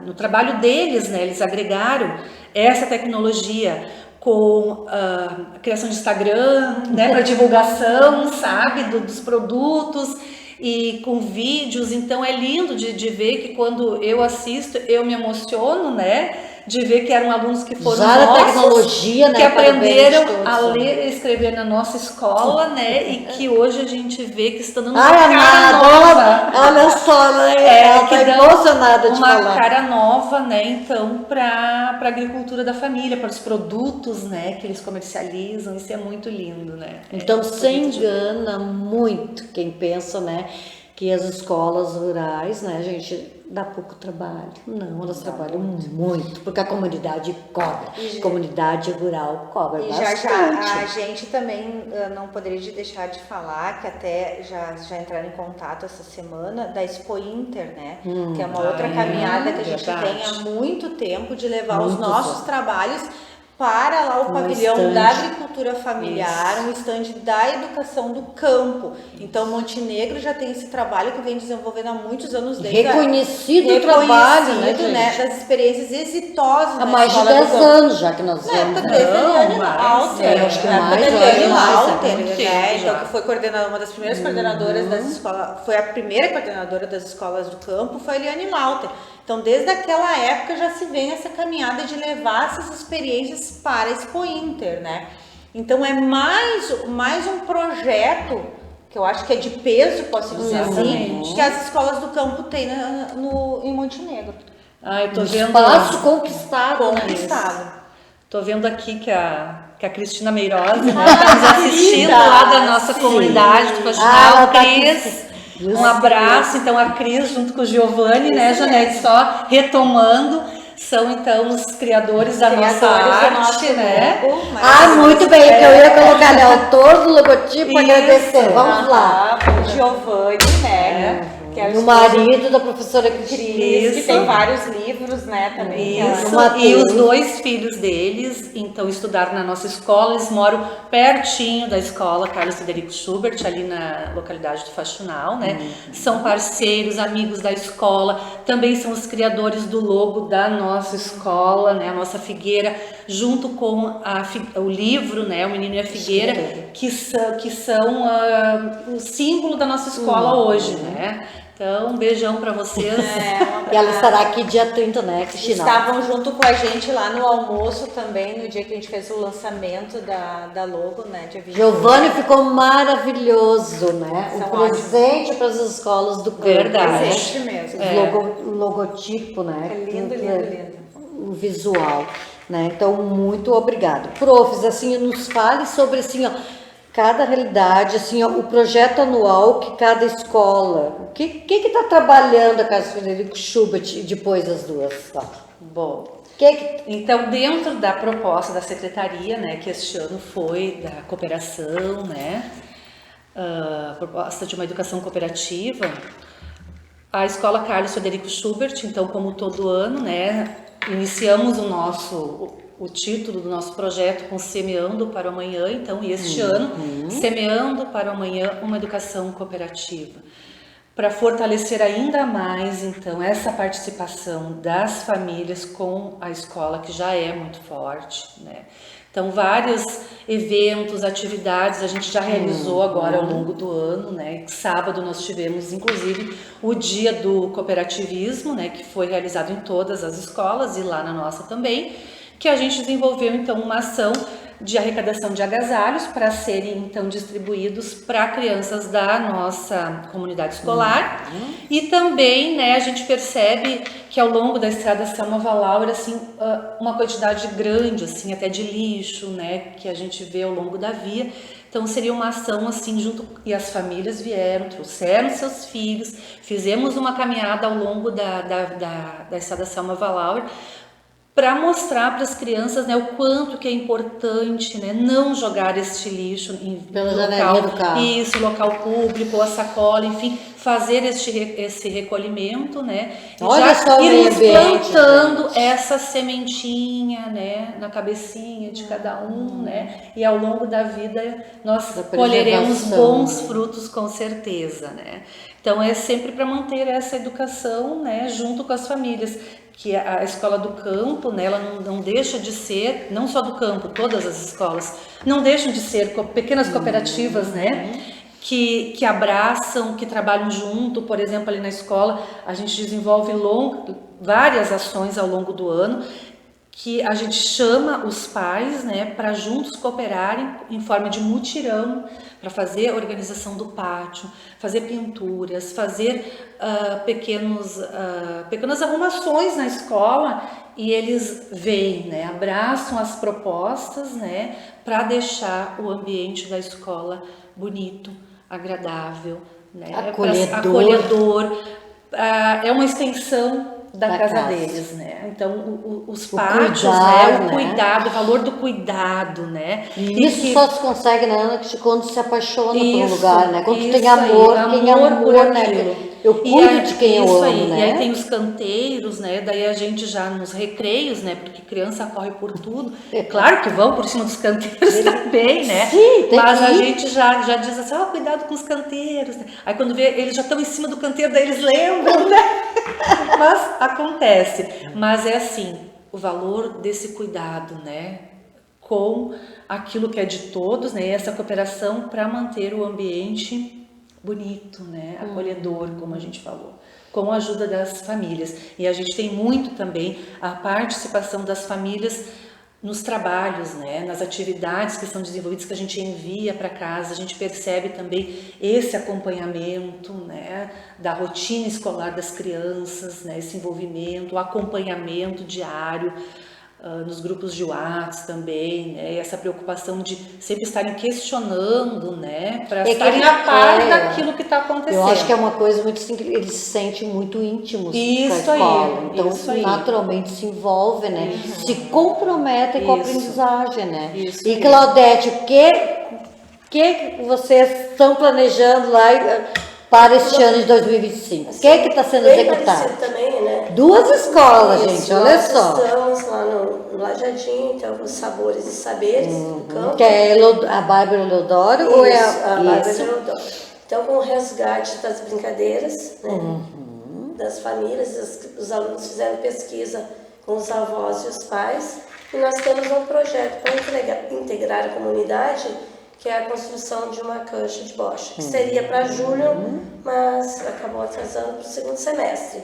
no trabalho deles, né? Eles agregaram essa tecnologia com a criação de Instagram, né? Para divulgação, sabe, dos produtos e com vídeos. Então é lindo de ver que quando eu assisto, eu me emociono, né? De ver que eram alunos que foram usaram nossos, a tecnologia, né, que aprenderam todos, a ler e escrever na nossa escola, né? E que hoje a gente vê que estão dando uma cara nova. Olha só, né? Ela que tá dão emocionada de uma falar. cara nova, né? Então, para a agricultura da família, para os produtos, né? Que eles comercializam, isso é muito lindo, né? Então, se engana muito quem pensa, né? Que as escolas rurais, né, gente, dá pouco trabalho. Não, elas trabalham muito, porque a comunidade cobra. A comunidade rural cobra bastante. A gente também não poderia deixar de falar, que até já entraram em contato essa semana, da Expo Inter, né? Que é uma outra caminhada que a gente tem há muito tempo de levar os nossos trabalhos para lá o pavilhão da agricultura familiar, um estande da educação do campo. Então, Montenegro já tem esse trabalho que vem desenvolvendo há muitos anos. Reconhecido o trabalho, né, das experiências exitosas. Há mais de 10 anos já que nós Na época vamos. da Eliane Lauter, acho que mais, né? Então, que foi coordenadora, uma das primeiras coordenadoras das escolas, foi a primeira coordenadora das escolas do campo, foi a Eliane Lauter. Então, desde aquela época já se vem essa caminhada de levar essas experiências para a Expo Inter, né? Então, é mais um projeto que eu acho que é de peso, posso dizer assim, que as escolas do campo têm em Montenegro. Eu tô vendo Espaço conquistado. Tô vendo aqui que a Cristina Meirosa, né, tá nos assistindo lá da nossa comunidade do Faxinal. Cris, um abraço. Então, a Cris junto com o Giovanni, né, Janete, só retomando, são então os criadores da nossa arte, né? Muito bem, que eu ia colocar ali, autor do logotipo, agradecer. Vamos lá. O Giovanni, né? Que é o marido da professora Cris, Cris. que tem vários livros, né, também. Isso, Matheus. e os 2 filhos deles, então, estudaram na nossa escola, eles moram pertinho da escola Carlos Frederico Schubert, ali na localidade do Faxinal, né? São parceiros, amigos da escola, também são os criadores do logo da nossa escola, né? A nossa figueira, junto com o livro, né? O Menino e a Figueira, que são o símbolo da nossa escola hoje, né? Então, um beijão para vocês. E ela estará aqui dia 30, né, Cristina? Estavam junto com a gente lá no almoço também, no dia que a gente fez o lançamento da logo, né? Dia 28. Giovanni ficou maravilhoso, né? São O presente para as escolas do campo. Verdade. Né? Presente mesmo. O logotipo, né? É lindo, lindo, lindo. O visual, né? Então, muito obrigado. Profs, assim, nos fale sobre, assim, ó, cada realidade, assim, ó, o projeto anual que cada escola, o que está trabalhando a Casa Frederico Schubert e depois as duas? Tá? Bom, Que então, dentro da proposta da secretaria, né, que este ano foi da cooperação, né, proposta de uma educação cooperativa, a Escola Carlos Frederico Schubert, então, como todo ano, né, iniciamos o título do nosso projeto com Semeando para o Amanhã, então, e este ano, Semeando para o Amanhã, uma educação cooperativa. Para fortalecer ainda mais, então, essa participação das famílias com a escola, que já é muito forte, né? Então, vários eventos, atividades a gente já realizou agora ao longo do ano, né? Sábado nós tivemos, inclusive, o Dia do Cooperativismo, né? Que foi realizado em todas as escolas e lá na nossa também, que a gente desenvolveu, então, uma ação de arrecadação de agasalhos para serem, então, distribuídos para crianças da nossa comunidade escolar. E também, né, a gente percebe que ao longo da estrada Selma Laura, assim, uma quantidade grande, assim, até de lixo, né, que a gente vê ao longo da via. Então, seria uma ação, assim, junto, e as famílias vieram, trouxeram seus filhos, fizemos uma caminhada ao longo da estrada Selma Laura, para mostrar para as crianças, né, o quanto que é importante, né, não jogar este lixo em janelinha do carro. Isso, local público, ou a sacola, enfim, fazer esse recolhimento, né, e Olha já só o meio irmos ambiente, plantando gente. essa sementinha, né, na cabecinha de cada um, né, e ao longo da vida nós Da colheremos preservação, bons frutos com certeza, né. Então é sempre para manter essa educação, né, junto com as famílias, que a escola do campo, né, ela não deixa de ser, não só do campo, todas as escolas, não deixam de ser pequenas cooperativas, né, que abraçam, que trabalham junto. Por exemplo, ali na escola, a gente desenvolve várias ações ao longo do ano, que a gente chama os pais, né, para juntos cooperarem em forma de mutirão, para fazer a organização do pátio, fazer pinturas, fazer pequenas arrumações na escola, e eles vêm, né, abraçam as propostas, né, para deixar o ambiente da escola bonito, agradável, né, acolhedor. É uma extensão da casa deles, né? Então, os pátios, cuidar, o cuidado, o valor do cuidado, né? E isso só se consegue, né, Ana, quando se apaixona por um Isso, lugar, né? Quando tu tem isso amor, aí, quem amor amor, por né? aquilo. Eu cuido de quem eu isso amo, aí. né? E aí tem os canteiros, né? Daí a gente já nos recreios, né? Porque criança corre por tudo. Claro que vão por cima dos canteiros também, né? Sim, tem mas que a ir. gente já diz assim, cuidado com os canteiros. Né? Aí quando vê, eles já estão em cima do canteiro, daí eles lembram, né? Mas acontece. Mas é assim, o valor desse cuidado, né? Com aquilo que é de todos, né? Essa cooperação para manter o ambiente bonito, né? Acolhedor, como a gente falou, com a ajuda das famílias. E a gente tem muito também a participação das famílias nos trabalhos, né? Nas atividades que são desenvolvidas, que a gente envia para casa. A gente percebe também esse acompanhamento, né? Da rotina escolar das crianças, né? Esse envolvimento, o acompanhamento diário, nos grupos de WhatsApp também, né? E essa preocupação de sempre estarem questionando, né? Para estarem a par daquilo que está acontecendo. Eu acho que é uma coisa muito assim, que eles se sentem muito íntimos Isso com a escola. aí, Então, isso aí. naturalmente se envolvem, né? Se comprometem com a Isso. aprendizagem, né? Isso E aí. Claudete, o que vocês estão planejando lá para este ano de 2025? O que é que está sendo bem executado? parecido também, né? 2 escolas, Isso, gente, olha nós só. estamos lá no Lajadinho, então, os Sabores e Saberes do campo. Que é a Bárbara Leodoro ou é Isso, a Bárbara isso? Leodoro. Então, com o resgate das brincadeiras, né, das famílias, os alunos fizeram pesquisa com os avós e os pais, e nós temos um projeto para integrar a comunidade, que é a construção de uma cancha de bocha, que seria para julho, mas acabou atrasando para o segundo semestre.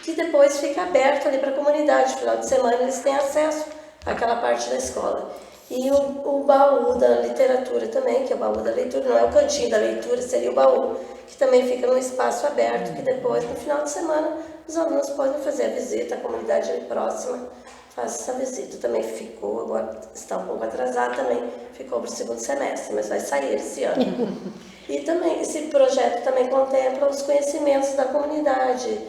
Que depois fica aberto ali para a comunidade, no final de semana eles têm acesso àquela parte da escola. E o baú da literatura também, que é o baú da leitura, não é o cantinho da leitura, seria o baú, que também fica num espaço aberto, que depois, no final de semana, os alunos podem fazer a visita, a comunidade ali próxima faz essa visita. Também ficou, agora está um pouco atrasado também, ficou para o segundo semestre, mas vai sair esse ano. E também, esse projeto também contempla os conhecimentos da comunidade,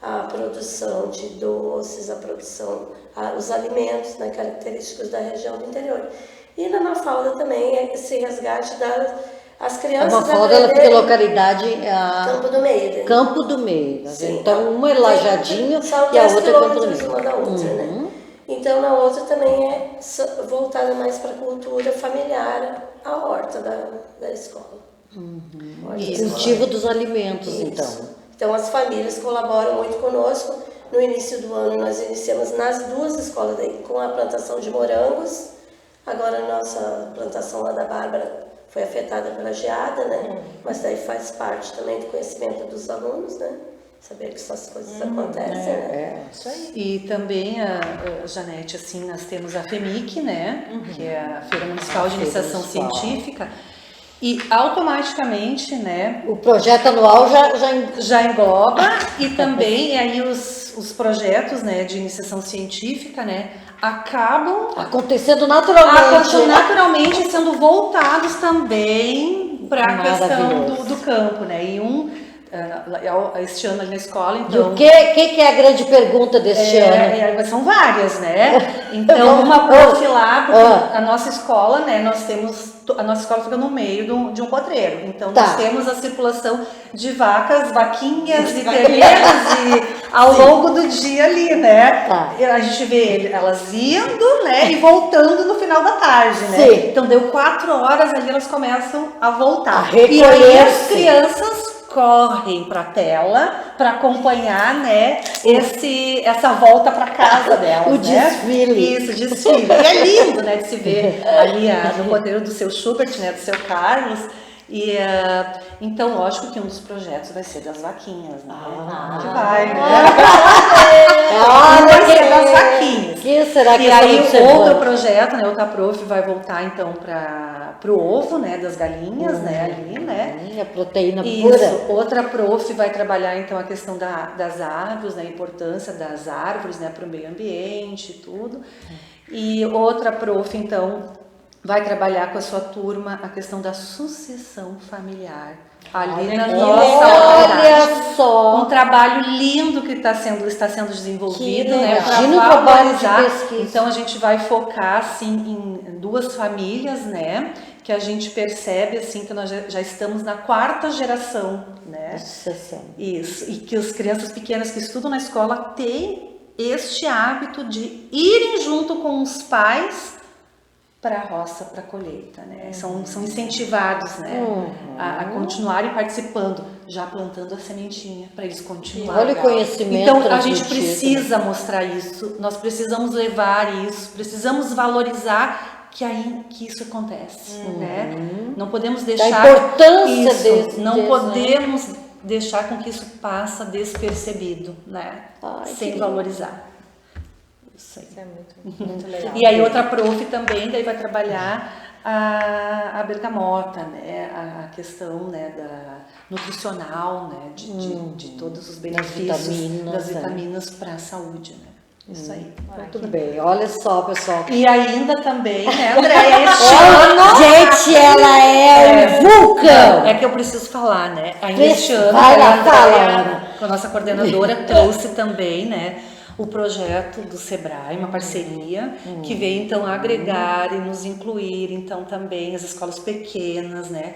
a produção de doces, a produção, os alimentos, né, característicos da região do interior. E na Mafalda também é esse resgate das crianças. A Mafalda, ela fica em localidade Campo do Meio. Né? Campo do Meio. Sim, então, uma é Lajadinho são e a outra é Campo do Meio. uma da outra, né? Então, na outra também é voltada mais para a cultura familiar, a horta da escola. O cultivo dos alimentos, Isso. então. Então, as famílias colaboram muito conosco. No início do ano, nós iniciamos nas 2 escolas daí, com a plantação de morangos. Agora, a nossa plantação lá da Bárbara foi afetada pela geada, né? Mas daí faz parte também do conhecimento dos alunos, né? Saber que essas coisas acontecem, né? Isso aí. E também, Janete, assim, nós temos a FEMIC, né? Que é a Feira Municipal de Iniciação Científica. E automaticamente, né? O projeto anual já engloba e também e aí os projetos, né, de iniciação científica, né, acabam acontecendo naturalmente. sendo voltados também para a questão do campo, né? E este ano ali na escola, então... E o que é a grande pergunta deste ano? São várias, né? Então, uma prof lá, porque a nossa escola, né, a nossa escola fica no meio de um potreiro. Então, nós temos a circulação de vaquinhas e terreiros ao longo do dia ali, né? A gente vê elas indo, né, e voltando no final da tarde, né? Sim. Então, deu 4 horas ali, elas começam a voltar. E aí as crianças correm para a tela para acompanhar, né, essa volta para casa delas, o desfile. Isso, desfile. E é lindo, né, de se ver ali no roteiro do seu Schubert, né, do seu Carlos. E então, lógico que um dos projetos vai ser das vaquinhas, né? Que vai, né? Vai ser das vaquinhas. Que será que e aí outro projeto, né, outra prof vai voltar então para o ovo, né, das galinhas, né, ali, né? A proteína pura. Isso. Outra prof vai trabalhar então a questão das árvores, né, a importância das árvores, né, para o meio ambiente e tudo. E outra prof então vai trabalhar com a sua turma a questão da sucessão familiar. Ali na nossa Olha só! Um trabalho lindo que está sendo desenvolvido, né? Imagina o trabalho de pesquisa. Então a gente vai focar assim em 2 famílias, né? Que a gente percebe assim que nós já estamos na 4ª geração, né? Sucessão. Isso. E que as crianças pequenas que estudam na escola têm este hábito de irem junto com os pais para a roça, para a colheita, né? São incentivados, né, a continuarem participando, já plantando a sementinha para eles continuarem. Olha o conhecimento. Então a gente precisa mostrar isso, nós precisamos levar isso, precisamos valorizar que isso acontece, né? Não podemos deixar a importância podemos deixar com que isso passe despercebido, né? Sem valorizar. Isso é muito legal. E aí outra prof também daí vai trabalhar a bergamota, né? A questão, né, da nutricional, né? De todos os benefícios das vitaminas para a saúde, né? Isso aí. Muito bem, olha só, pessoal. E ainda também, né, Andréia, este ano... Gente, ela é um vulcão! É que eu preciso falar, né? Ainda este ano, vai lá, a Andréia, com a nossa coordenadora, trouxe também, né, o projeto do Sebrae, uma parceria, que veio então agregar e nos incluir, então também as escolas pequenas, né?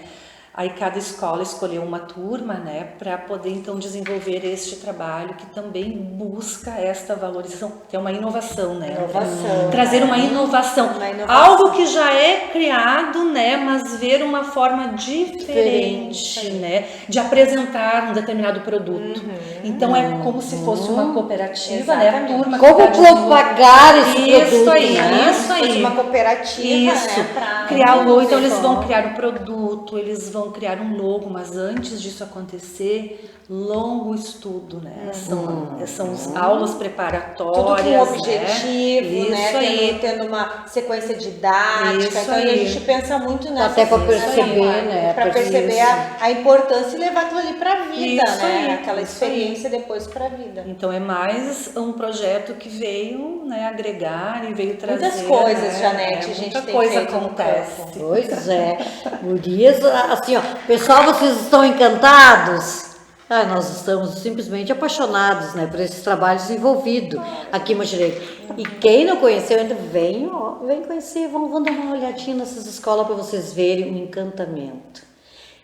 Aí cada escola escolheu uma turma, né, para poder então desenvolver este trabalho que também busca esta valorização, que é uma inovação, né? Inovação, Trazer uma inovação, Uma inovação. algo que já é criado, né, mas ver uma forma diferente, né, de apresentar um determinado produto. Então é como se fosse uma cooperativa, né, a Exatamente. turma que Como tá desenvolvendo- propagar esse Isso produto, aí, né? isso Fosse aí. uma cooperativa, Isso, né? Pra criar o logo, então desenvolver eles vão como. criar o produto, eles vão criar um logo, mas antes disso acontecer, longo estudo, né? São aulas preparatórias, Tudo com objetivo, né? Isso aí. Tendo uma sequência didática. Isso Então aí. a gente pensa muito nessa Até pra perceber, né? Para perceber a importância e levar aquilo ali pra vida, Isso né? aí, Aquela isso aí. experiência depois pra vida. Então é mais um projeto que veio, né, agregar e veio trazer. Muitas coisas, né? Janete, a gente muita tem coisa feito no acontece. campo. Pois é. Gurias, assim, ó, pessoal, vocês estão encantados? Ah, nós estamos simplesmente apaixonados, né, por esse trabalho desenvolvido aqui em Motirei. E quem não conheceu ainda, vem, ó, vem conhecer, vamos dar uma olhadinha nessas escolas para vocês verem o encantamento.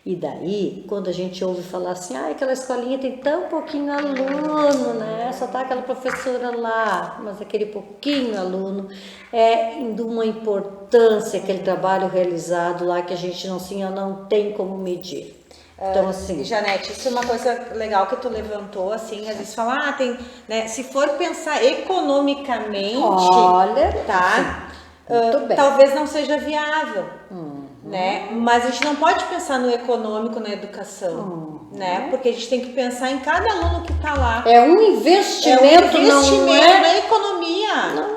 E daí, quando a gente ouve falar assim, ah, aquela escolinha tem tão pouquinho aluno, né? Só tá aquela professora lá, mas aquele pouquinho aluno é de uma importância aquele trabalho realizado lá que a gente não tem como medir. Então, assim, Janete, isso é uma coisa legal que tu levantou, assim, às vezes fala, tem, né, se for pensar economicamente, olha, tá? muito bem. Talvez não seja viável, né? Mas a gente não pode pensar no econômico na educação, né? Porque a gente tem que pensar em cada aluno que tá lá. É um investimento, não é? na economia.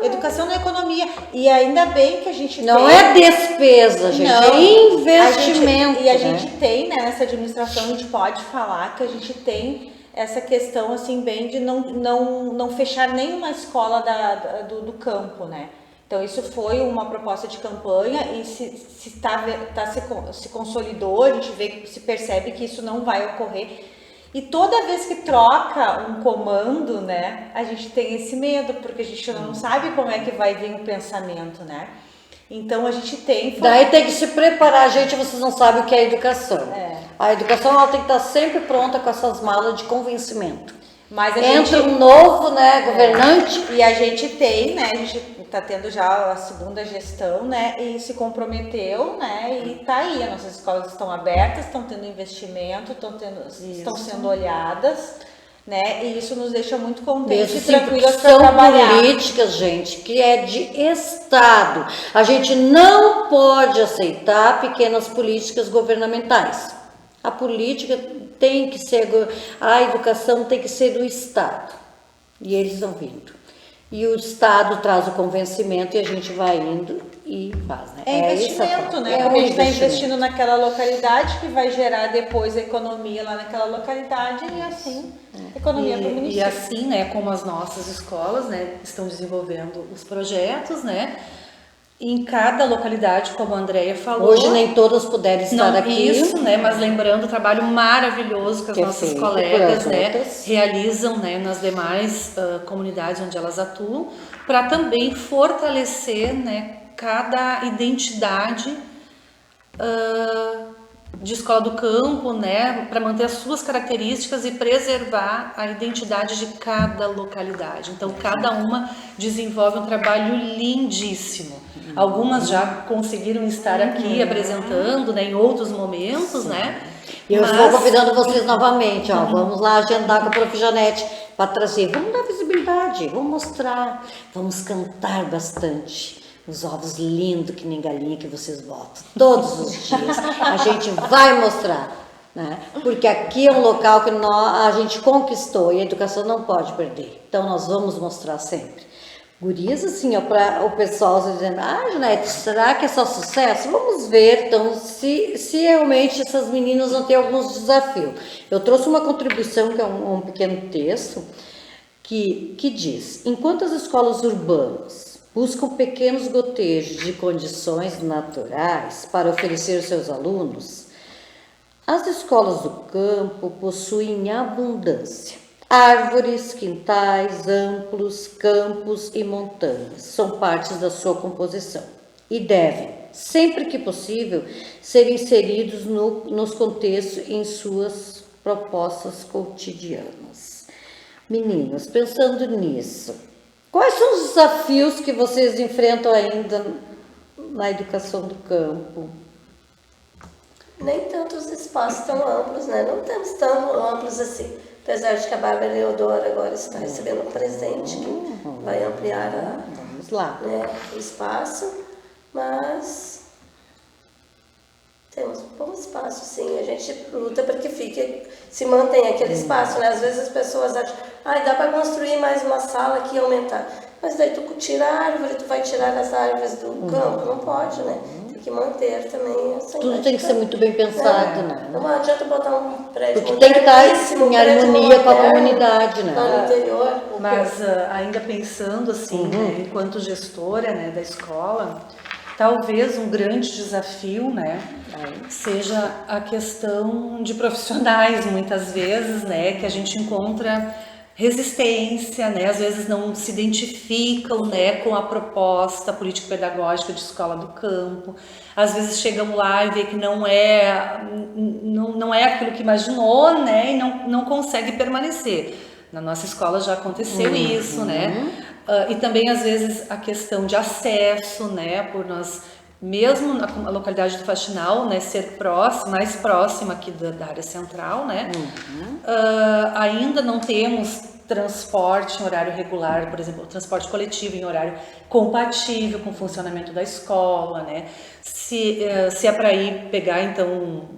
Educação na economia. E ainda bem que a gente Não tem... é despesa, gente, Não, é investimento. a né? gente tem, né, nessa administração, a gente pode falar que a gente tem essa questão, assim, bem de não fechar nenhuma escola do campo, né? Então, isso foi uma proposta de campanha e se consolidou, a gente se percebe que isso não vai ocorrer. E toda vez que troca um comando, né, a gente tem esse medo, porque a gente não sabe como é que vai vir o pensamento, né? Então, a gente tem... Daí tem que se preparar, gente, vocês não sabem o que é educação. É. A educação ela tem que estar sempre pronta com essas malas de convencimento. Mas Entra um novo, né, governante. E a gente tem, né, a gente tá tendo já a segunda gestão, né, e se comprometeu, né, e tá aí, as nossas escolas estão abertas, estão tendo investimento, estão sendo olhadas, né, e isso nos deixa muito contentes e Mesmo assim, tranquilas para são trabalhar. políticas, gente, que é de Estado. A gente não pode aceitar pequenas políticas governamentais. A política tem que ser, a educação tem que ser do Estado. E eles estão vindo. E o Estado traz o convencimento e a gente vai indo e faz, né? É investimento, né? É Porque um a gente está investimento. investindo naquela localidade que vai gerar depois a economia lá naquela localidade e assim, economia para o E município. assim, né, como as nossas escolas, né, estão desenvolvendo os projetos, né, em cada localidade, como a Andrea falou. Hoje nem todas puderam estar Não, aqui. isso, né? Mas lembrando o trabalho maravilhoso que as Que é nossas feito colegas, pelas né, outras. realizam, né, nas demais comunidades onde elas atuam, para também fortalecer, né, cada identidade de escola do campo, né, para manter as suas características e preservar a identidade de cada localidade. Então, cada uma desenvolve um trabalho lindíssimo. Algumas já conseguiram estar aqui apresentando, né, em outros momentos, né? E eu Mas- estou convidando vocês novamente, ó, vamos lá agendar com a Prof. Janete para trazer, vamos dar visibilidade, vamos mostrar, vamos cantar bastante. Os ovos lindos que nem galinha que vocês botam, todos os dias, a gente vai mostrar, né? Porque aqui é um local que a gente conquistou e a educação não pode perder, então nós vamos mostrar sempre. Gurias, assim, ó, para o pessoal dizendo, Janete, será que é só sucesso? Vamos ver, então, se realmente essas meninas vão ter alguns desafios. Eu trouxe uma contribuição, que é um pequeno texto, que diz, enquanto as escolas urbanas buscam pequenos gotejos de condições naturais para oferecer aos seus alunos, as escolas do campo possuem abundância. Árvores, quintais amplos, campos e montanhas são partes da sua composição. e devem, sempre que possível, ser inseridos nos contextos em suas propostas cotidianas. Meninas, pensando nisso, quais são os desafios que vocês enfrentam ainda na educação do campo? Nem tanto os espaços tão amplos, né? Não temos tão amplos assim. Apesar de que a Bárbara Leodora agora está recebendo um presente que vai ampliar Vamos lá. o espaço, mas temos um bom espaço, sim. A gente luta para que se mantenha aquele espaço, né? Às vezes as pessoas acham, dá para construir mais uma sala aqui e aumentar. Mas daí tu tira a árvore, tu vai tirar as árvores do campo, não pode, né? Tem que manter também essa Tudo tem que ser muito bem pensado, né? Não adianta botar um prédio Porque tem que estar moderníssimo, em harmonia com a comunidade, lá né? no interior. Mas ainda pensando assim, né, enquanto gestora, né, da escola, talvez um grande desafio, né, seja a questão de profissionais, muitas vezes, né, que a gente encontra resistência, né, às vezes não se identificam, né, com a proposta político-pedagógica de escola do campo, às vezes chegam lá e vê que não é aquilo que imaginou, né, e não consegue permanecer. Na nossa escola já aconteceu isso, né, e também às vezes a questão de acesso, né, por nós, mesmo na localidade do Faxinal, né, ser mais próxima aqui da área central, né, ainda não temos transporte em horário regular, por exemplo, transporte coletivo em horário compatível com o funcionamento da escola, né, se é para ir pegar, então,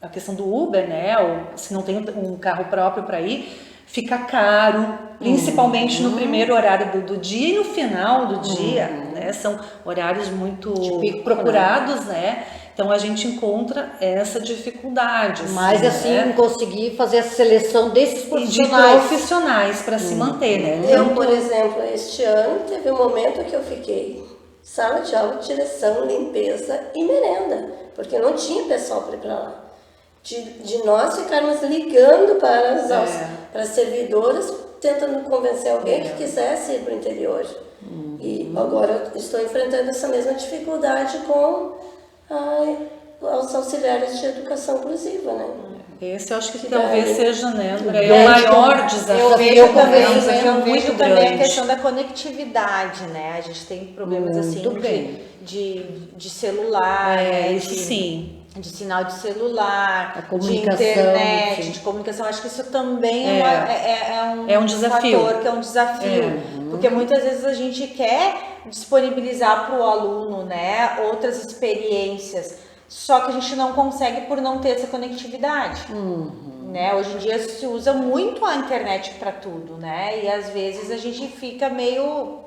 a questão do Uber, né, ou se não tem um carro próprio para ir, fica caro, principalmente no primeiro horário do dia e no final do dia, né? São horários muito procurados, né? Então a gente encontra essa dificuldade. Mas assim, conseguir fazer a seleção desses profissionais. De profissionais para se manter, né? Eu, por exemplo, este ano teve um momento que eu fiquei sala de aula, direção, limpeza e merenda, porque não tinha pessoal para ir para lá. De nós ficarmos ligando para as servidoras, tentando convencer alguém que quisesse ir para o interior. E agora eu estou enfrentando essa mesma dificuldade com os auxiliares de educação inclusiva, né? Esse eu acho que talvez seja, né, André, o maior desafio. Eu vejo também grande. a questão da conectividade, né? A gente tem problemas assim de celular, né? Isso sim. De sinal de celular, a comunicação, de internet, sim. de comunicação. Acho que isso também é um desafio. Fator que é um desafio. Porque muitas vezes a gente quer disponibilizar para o aluno, né, outras experiências, só que a gente não consegue por não ter essa conectividade. Né? Hoje em dia se usa muito a internet para tudo, né? E às vezes a gente fica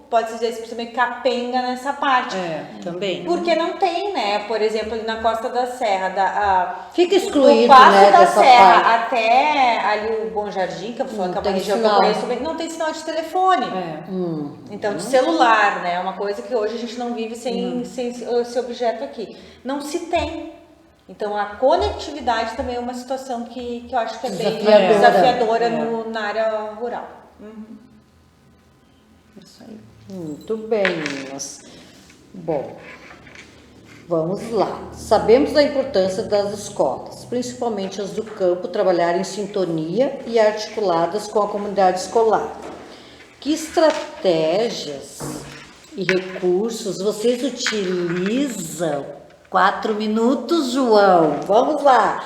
pode-se dizer, meio capenga nessa parte. Também. Porque não tem, né? Por exemplo, ali na Costa da Serra, fica excluído, do Passo né, da dessa Serra parte. até ali o Bom Jardim, que é uma região que eu conheço bem, não tem sinal de telefone. Então, de celular, né? É uma coisa que hoje a gente não vive sem esse objeto aqui. Não se tem. Então, a conectividade também é uma situação que eu acho que é bem desafiadora na área rural. Isso aí. Muito bem, meninas. Bom, vamos lá. Sabemos da importância das escolas, principalmente as do campo, trabalhar em sintonia e articuladas com a comunidade escolar. Que estratégias e recursos vocês utilizam? 4 minutos, João. Vamos lá.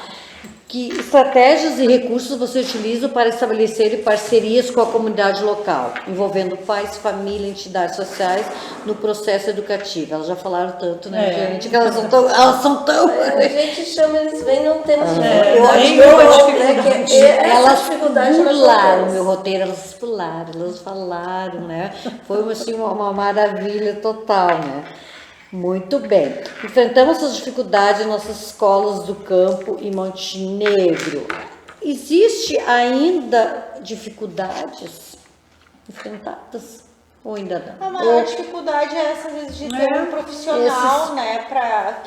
Que estratégias e recursos você utiliza para estabelecer parcerias com a comunidade local, envolvendo pais, família, entidades sociais no processo educativo? Elas já falaram tanto, né, gente? Que elas são tão... A gente chama, eles vêm, não temos elas pularam meu roteiro, elas falaram, né? Foi assim uma maravilha total, né? Muito bem. Enfrentamos essas dificuldades em nossas escolas do campo em Montenegro. Existe ainda dificuldades enfrentadas? Ou ainda não? A maior dificuldade é essa, às vezes, de ter um profissional, né,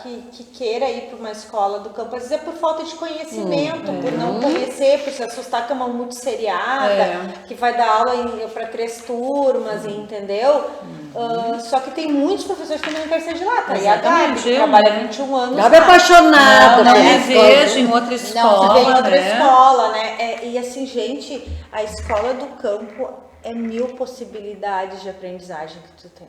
que queira ir para uma escola do campo. Às vezes é por falta de conhecimento, por não conhecer, por se assustar que é uma multisseriada, que vai dar aula para 3 turmas, entendeu? Só que tem muitos professores que também querem ser de lá, tá? E a Gabi, que trabalha há 21 anos. Gabi é apaixonada. Não pela me escola. vejo em outra escola, Não, tem outra né? escola, né? E assim, gente, a escola do campo é 1000 possibilidades de aprendizagem que tu tem.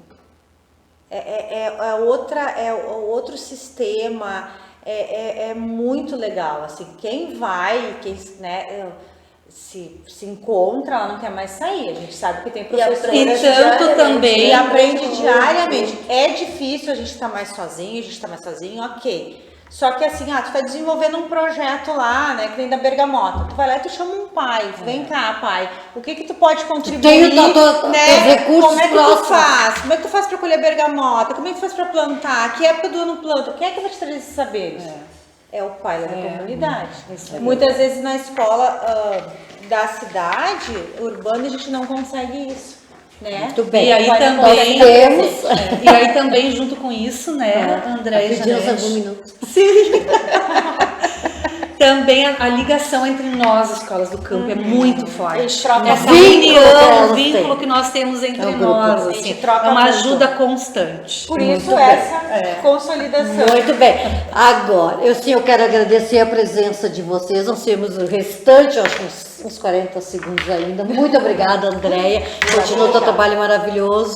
É outro sistema, é muito legal, assim, quem vai, quem, né, se encontra, ela não quer mais sair, a gente sabe que tem professores E tanto também e aprende diariamente. É difícil, a gente tá mais sozinho, ok. Só que assim, tu tá desenvolvendo um projeto lá, né, que nem da Bergamota. Tu vai lá e tu chama um pai, vem cá, pai, o que tu pode contribuir, Tem né? recursos Como é que próximos. tu faz? Como é que tu faz pra colher bergamota? Como é que tu faz pra plantar? Que época do ano planta? Quem é que vai te trazer esses saberes? É o pai da comunidade. Muitas vezes na escola da cidade urbana a gente não consegue isso. Né? Muito bem. E aí Vai na também cola, temos. E aí também junto com isso, né, André e Pedimos Janete, algum minuto. também a ligação entre nós, escolas do campo, é muito forte. A gente troca Essa vínculo que união, elas o vínculo têm. que nós temos entre É um grupo. nós, A gente assim, troca é uma muito. ajuda constante. Por isso Muito essa consolidação. Muito bem. Agora, eu quero agradecer a presença de vocês. Nós temos o restante, eu acho uns 40 segundos ainda. Muito obrigada, Andréia. Continua o teu trabalho maravilhoso.